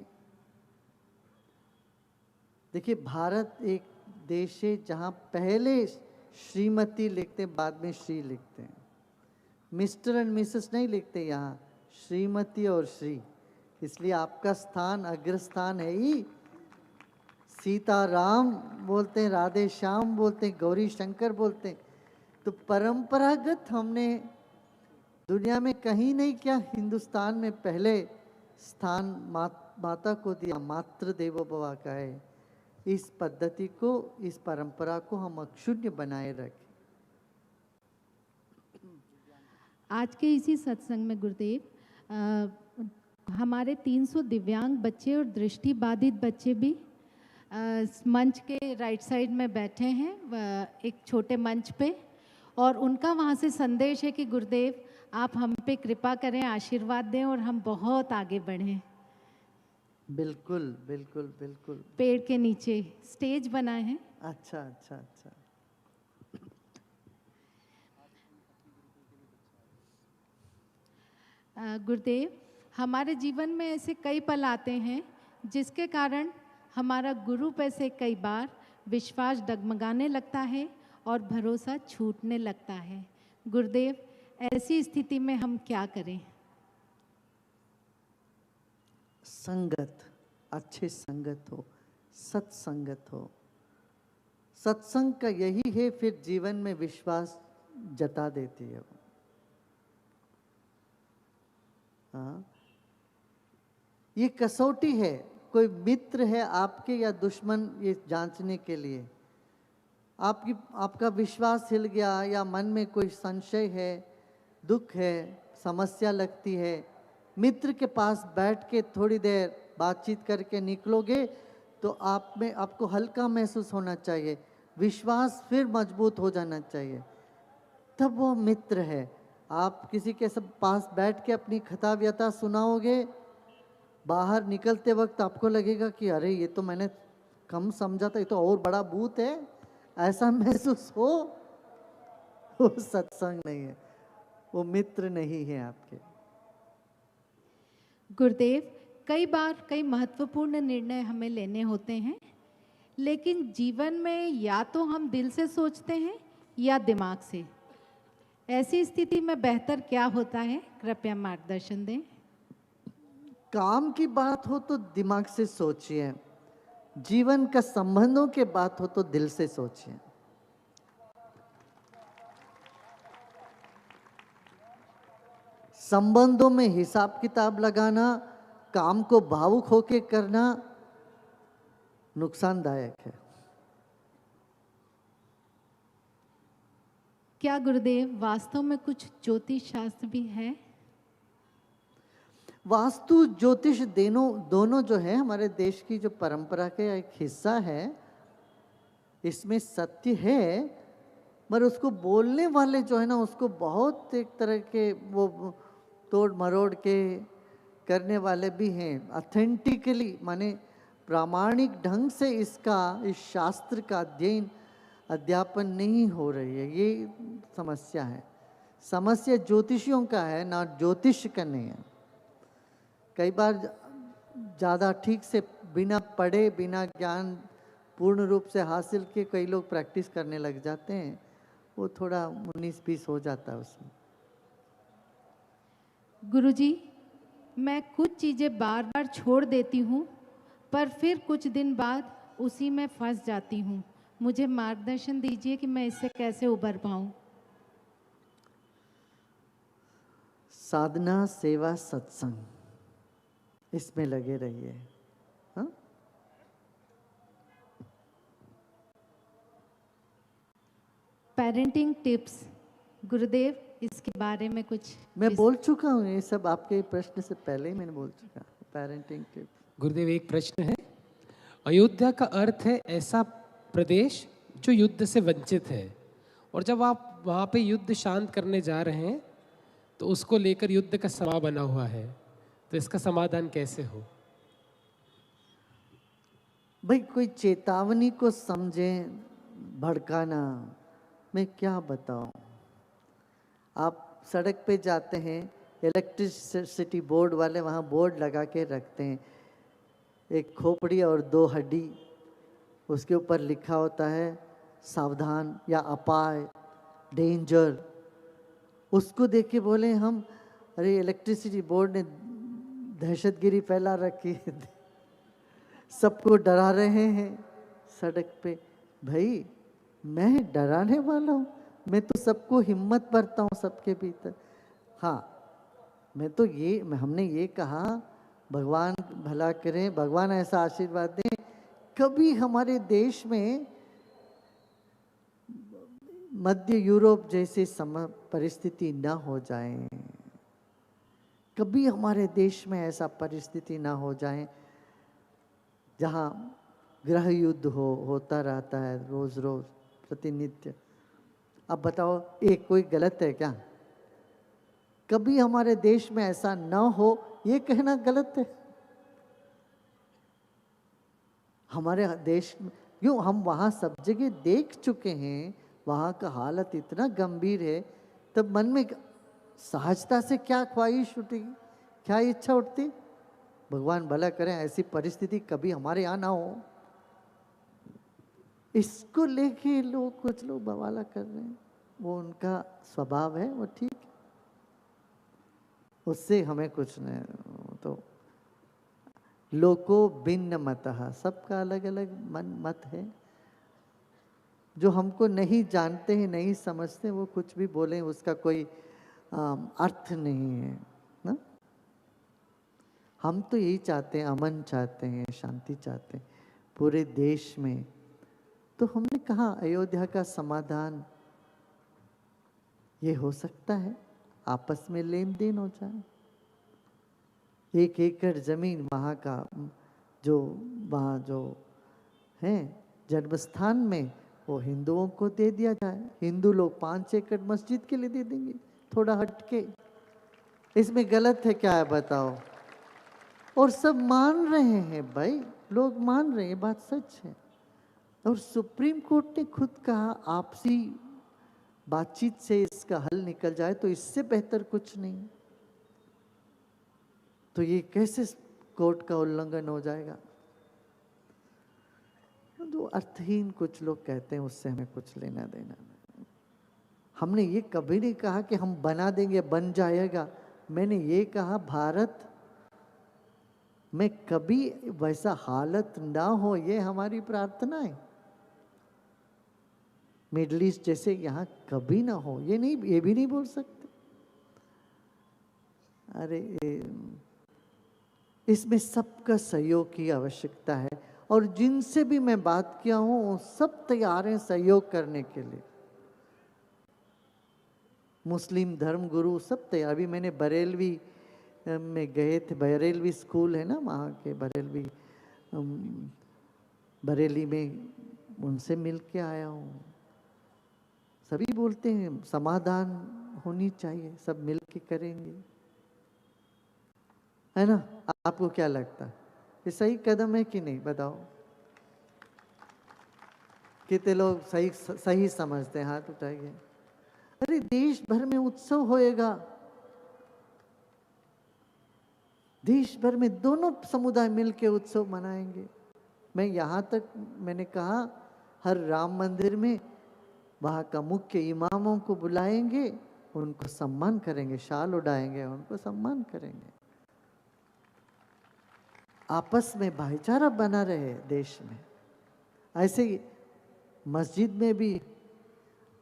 देखिए, भारत एक देश है जहाँ पहले श्रीमती लिखते हैं, बाद में श्री लिखते हैं। मिस्टर एंड मिसेस नहीं लिखते यहाँ, श्रीमती और श्री। इसलिए आपका स्थान अग्रस्थान है ही। सीताराम बोलते हैं, राधे श्याम बोलते हैं, गौरी शंकर बोलते हैं। तो परंपरागत हमने दुनिया में कहीं नहीं किया, हिंदुस्तान में पहले स्थान माता को दिया। मातृ देवो भव का है। इस पद्धति को, इस परंपरा को हम अक्षुण्य बनाए रखें। आज के इसी सत्संग में गुरुदेव, हमारे 300 दिव्यांग बच्चे और दृष्टि बाधित बच्चे भी मंच के राइट साइड में बैठे हैं, एक छोटे मंच पे, और उनका वहाँ से संदेश है कि गुरुदेव आप हम पे कृपा करें, आशीर्वाद दें और हम बहुत आगे बढ़ें। बिल्कुल बिल्कुल बिल्कुल। पेड़ के नीचे स्टेज बना है। अच्छा अच्छा अच्छा। गुरुदेव, हमारे जीवन में ऐसे कई पल आते हैं जिसके कारण हमारा गुरु पे से कई बार विश्वास डगमगाने लगता है और भरोसा छूटने लगता है। गुरुदेव, ऐसी स्थिति में हम क्या करें? संगत, अच्छे संगत हो, सत्संगत हो। सत्संग का यही है, फिर जीवन में विश्वास जता देती है वो। हाँ, ये कसौटी है, कोई मित्र है आपके या दुश्मन, ये जांचने के लिए। आपका विश्वास हिल गया या मन में कोई संशय है, दुख है, समस्या लगती है, मित्र के पास बैठ के थोड़ी देर बातचीत करके निकलोगे तो आप में आपको हल्का महसूस होना चाहिए, विश्वास फिर मजबूत हो जाना चाहिए, तब वो मित्र है। आप किसी के सब पास बैठ के अपनी कथा व्यथा सुनाओगे, बाहर निकलते वक्त आपको लगेगा कि अरे ये तो मैंने कम समझा था, ये तो और बड़ा भूत है, ऐसा महसूस हो, वो सत्संग नहीं है, वो मित्र नहीं है आपके। गुरुदेव, कई बार कई महत्वपूर्ण निर्णय हमें लेने होते हैं, लेकिन जीवन में या तो हम दिल से सोचते हैं या दिमाग से। ऐसी स्थिति में बेहतर क्या होता है, कृपया मार्गदर्शन दें। काम की बात हो तो दिमाग से सोचिए, जीवन का संबंधों के बात हो तो दिल से सोचिए। संबंधों में हिसाब किताब लगाना, काम को भावुक होके करना नुकसानदायक है। क्या गुरुदेव वास्तव में कुछ ज्योतिष शास्त्र भी है? वास्तु ज्योतिष दोनों जो है हमारे देश की जो परंपरा का एक हिस्सा है। इसमें सत्य है, मगर उसको बोलने वाले जो है ना उसको बहुत एक तरह के वो तोड़ मरोड़ के करने वाले भी हैं। ऑथेंटिकली माने प्रामाणिक ढंग से इस शास्त्र का अध्यापन नहीं हो रही है। ये समस्या है। समस्या ज्योतिषियों का है, ना ज्योतिष का नहीं है। कई बार ज़्यादा ठीक से बिना पढ़े, बिना ज्ञान पूर्ण रूप से हासिल के कई लोग प्रैक्टिस करने लग जाते हैं, वो थोड़ा 19-20 हो जाता है उसमें। गुरुजी, मैं कुछ चीज़ें बार बार छोड़ देती हूँ, पर फिर कुछ दिन बाद उसी में फंस जाती हूँ। मुझे मार्गदर्शन दीजिए कि मैं इससे कैसे उबर पाऊँ। साधना, सेवा, सत्संग, इसमें लगे रहिए। हाँ? पेरेंटिंग टिप्स, गुरुदेव इसके बारे में कुछ। मैं बोल चुका हूँ, ये सब आपके प्रश्न से पहले ही मैंने बोल चुका। Parenting tips. गुरुदेव एक प्रश्न है। अयोध्या का अर्थ है ऐसा प्रदेश जो युद्ध से वंचित है, और जब आप वहाँ पे युद्ध शांत करने जा रहे हैं तो उसको लेकर युद्ध का समा बना हुआ है, तो इसका समाधान कैसे हो? भाई कोई चेतावनी को समझें, भड़काना मैं क्या बताऊं। आप सड़क पे जाते हैं, इलेक्ट्रिसिटी बोर्ड वाले वहाँ बोर्ड लगा के रखते हैं, एक खोपड़ी और 2 हड्डी, उसके ऊपर लिखा होता है सावधान या अपाय, डेंजर। उसको देख के बोले हम, अरे इलेक्ट्रिसिटी बोर्ड ने दहशतगिरी फैला रखी है, सबको डरा रहे हैं सड़क पे। भाई मैं डराने वाला हूँ? मैं तो सबको हिम्मत भरता हूँ सबके भीतर। हाँ, हमने ये कहा भगवान भला करें, भगवान ऐसा आशीर्वाद दें, कभी हमारे देश में मध्य यूरोप जैसी परिस्थिति न हो जाए। कभी हमारे देश में ऐसा परिस्थिति ना हो जाए जहाँ गृह युद्ध होता रहता है रोज रोज प्रतिनित्य। अब बताओ, एक कोई गलत है क्या? कभी हमारे देश में ऐसा ना हो ये कहना गलत है? हमारे देश में क्यों, हम वहाँ सब जगह देख चुके हैं, वहाँ का हालत इतना गंभीर है, तब मन में सहजता से क्या ख्वाहिश उठेगी, क्या इच्छा उठती? भगवान भला करें ऐसी परिस्थिति कभी हमारे यहाँ ना हो। इसको लेके कुछ लोग बवाला कर रहे हैं, वो उनका स्वभाव है, वो ठीक है, उससे हमें कुछ नहीं। तो लोको भिन्न मतः, सबका अलग अलग मत है। जो हमको नहीं जानते हैं, नहीं समझते, वो कुछ भी बोले उसका कोई अर्थ नहीं है ना। हम तो यही चाहते हैं, अमन चाहते हैं, शांति चाहते हैं पूरे देश में। तो हमने कहा अयोध्या का समाधान ये हो सकता है, आपस में लेन देन हो जाए। 1 एकड़ जमीन वहाँ का वहाँ जो है जन्मस्थान में, वो हिंदुओं को दे दिया जाए। हिंदू लोग 5 एकड़ मस्जिद के लिए दे देंगे, थोड़ा हटके। इसमें गलत है क्या है बताओ? और सब मान रहे हैं भाई, लोग मान रहे हैं, बात सच है। और सुप्रीम कोर्ट ने खुद कहा आपसी बातचीत से इसका हल निकल जाए, तो इससे बेहतर कुछ नहीं। तो ये कैसे कोर्ट का उल्लंघन हो जाएगा। जो अर्थहीन कुछ लोग कहते हैं उससे हमें कुछ लेना देना नहीं। हमने ये कभी नहीं कहा कि हम बना देंगे, बन जाएगा। मैंने ये कहा भारत में कभी वैसा हालत ना हो, ये हमारी प्रार्थना है। मिडल ईस्ट जैसे यहाँ कभी ना हो, ये नहीं, ये भी नहीं बोल सकते। अरे इसमें सबका सहयोग की आवश्यकता है, और जिनसे भी मैं बात किया हूं वो सब तैयार हैं सहयोग करने के लिए। मुस्लिम धर्मगुरु सब तैयार। अभी मैंने बरेलवी में गए थे, बरेलवी स्कूल है ना वहाँ के, बरेलवी बरेली में, उनसे मिल के आया हूँ। सभी बोलते हैं समाधान होनी चाहिए, सब मिल के करेंगे, है ना। आपको क्या लगता है, ये सही कदम है कि नहीं, बताओ। कितने लोग सही समझते हैं, हाथ उठाइए। अरे देश भर में उत्सव होएगा, देश भर में दोनों समुदाय मिलके उत्सव मनाएंगे। मैं यहाँ तक मैंने कहा हर राम मंदिर में वहाँ का मुख्य इमामों को बुलाएंगे, उनको सम्मान करेंगे, शाल उड़ाएंगे, उनको सम्मान करेंगे। आपस में भाईचारा बना रहे देश में। ऐसे ही मस्जिद में भी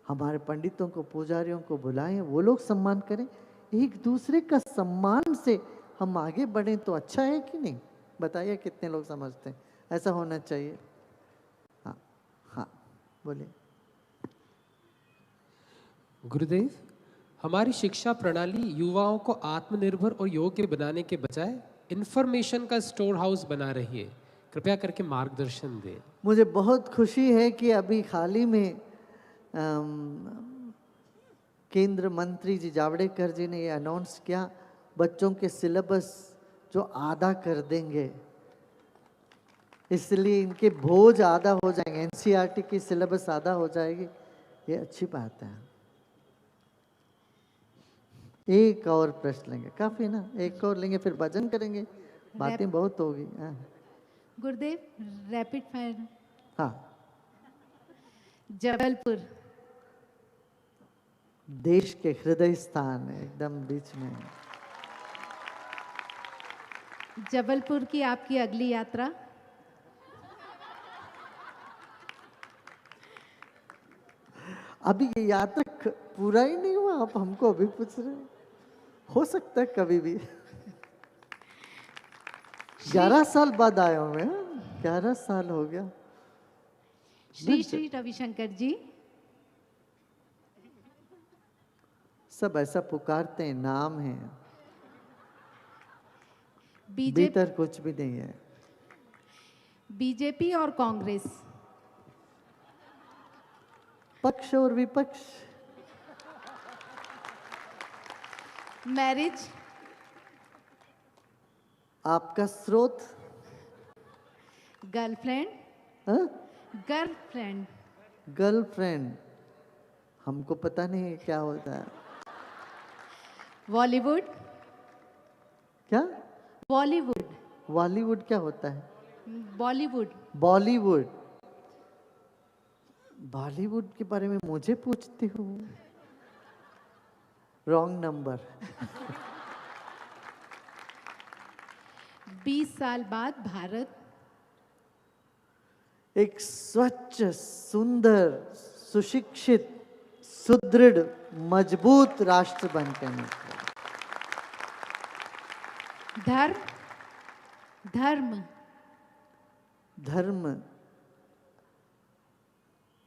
हमारे पंडितों को, पुजारियों को बुलाएं, वो लोग सम्मान करें। एक दूसरे का सम्मान से हम आगे बढ़ें तो अच्छा है कि नहीं, बताइए कितने लोग समझते हैं ऐसा होना चाहिए। हाँ हाँ बोलिए। गुरुदेव, हमारी शिक्षा प्रणाली युवाओं को आत्मनिर्भर और योग्य बनाने के बजाय इंफॉर्मेशन का स्टोर हाउस बना रही है। कृपया करके मार्गदर्शन दें। मुझे बहुत खुशी है कि अभी हाल ही में केंद्र मंत्री जी जावड़ेकर जी ने ये अनाउंस किया, बच्चों के सिलेबस जो आधा कर देंगे, इसलिए इनके बोझ आधा हो जाएंगे, एनसीईआरटी की सिलेबस आधा हो जाएगी। ये अच्छी बात है। एक और प्रश्न लेंगे, काफी ना, एक और लेंगे फिर भजन करेंगे, बातें बहुत होगी। हाँ गुरुदेव, रैपिड फायर। हाँ। जबलपुर। देश के हृदय स्थान है, एकदम बीच में। जबलपुर की आपकी अगली यात्रा। अभी ये यात्रा पूरा ही नहीं हुआ, आप हमको अभी पूछ रहे हैं। हो सकता है कभी भी। 11 साल बाद आया हूं मैं, 11 साल हो गया। श्री श्री रविशंकर जी। सब ऐसा पुकारते हैं, नाम है, बीजेपी। भीतर कुछ भी नहीं है। बीजेपी और कांग्रेस। पक्ष और विपक्ष। मैरिज। आपका स्रोत। गर्लफ्रेंड। हाँ? गर्लफ्रेंड। गर्लफ्रेंड हमको पता नहीं है क्या होता है। बॉलीवुड। क्या? बॉलीवुड। बॉलीवुड क्या होता है? बॉलीवुड। बॉलीवुड। बॉलीवुड के बारे में मुझे पूछते हो? Wrong number. 20 साल बाद भारत एक स्वच्छ, सुंदर, सुशिक्षित, सुदृढ़, मजबूत राष्ट्र बनकर निकला। धर्म। धर्म। धर्म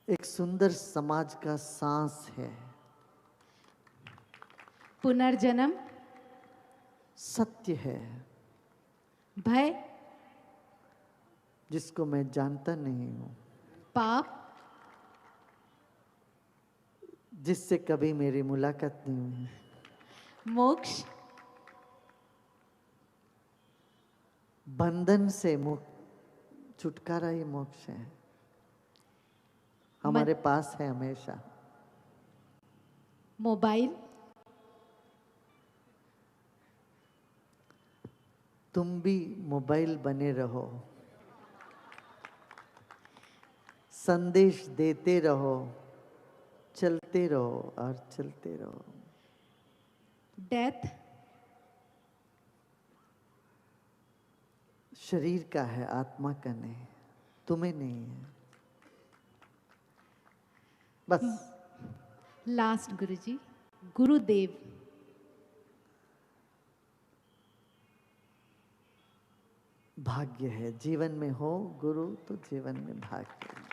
एक सुंदर समाज का सांस है। पुनर्जन्म सत्य है, भय जिसको मैं जानता नहीं हूं, पाप जिससे कभी मेरी मुलाकात नहीं हुई, मोक्ष बंधन से मुक्त, छुटकारा ही मोक्ष है, हमारे पास है हमेशा। मोबाइल तुम भी मोबाइल बने रहो, संदेश देते रहो, चलते रहो और चलते रहो। डेथ शरीर का है, आत्मा का नहीं, तुम्हें नहीं है। बस लास्ट गुरुजी, गुरुदेव। भाग्य है, जीवन में हो गुरु तो जीवन में भाग्य है।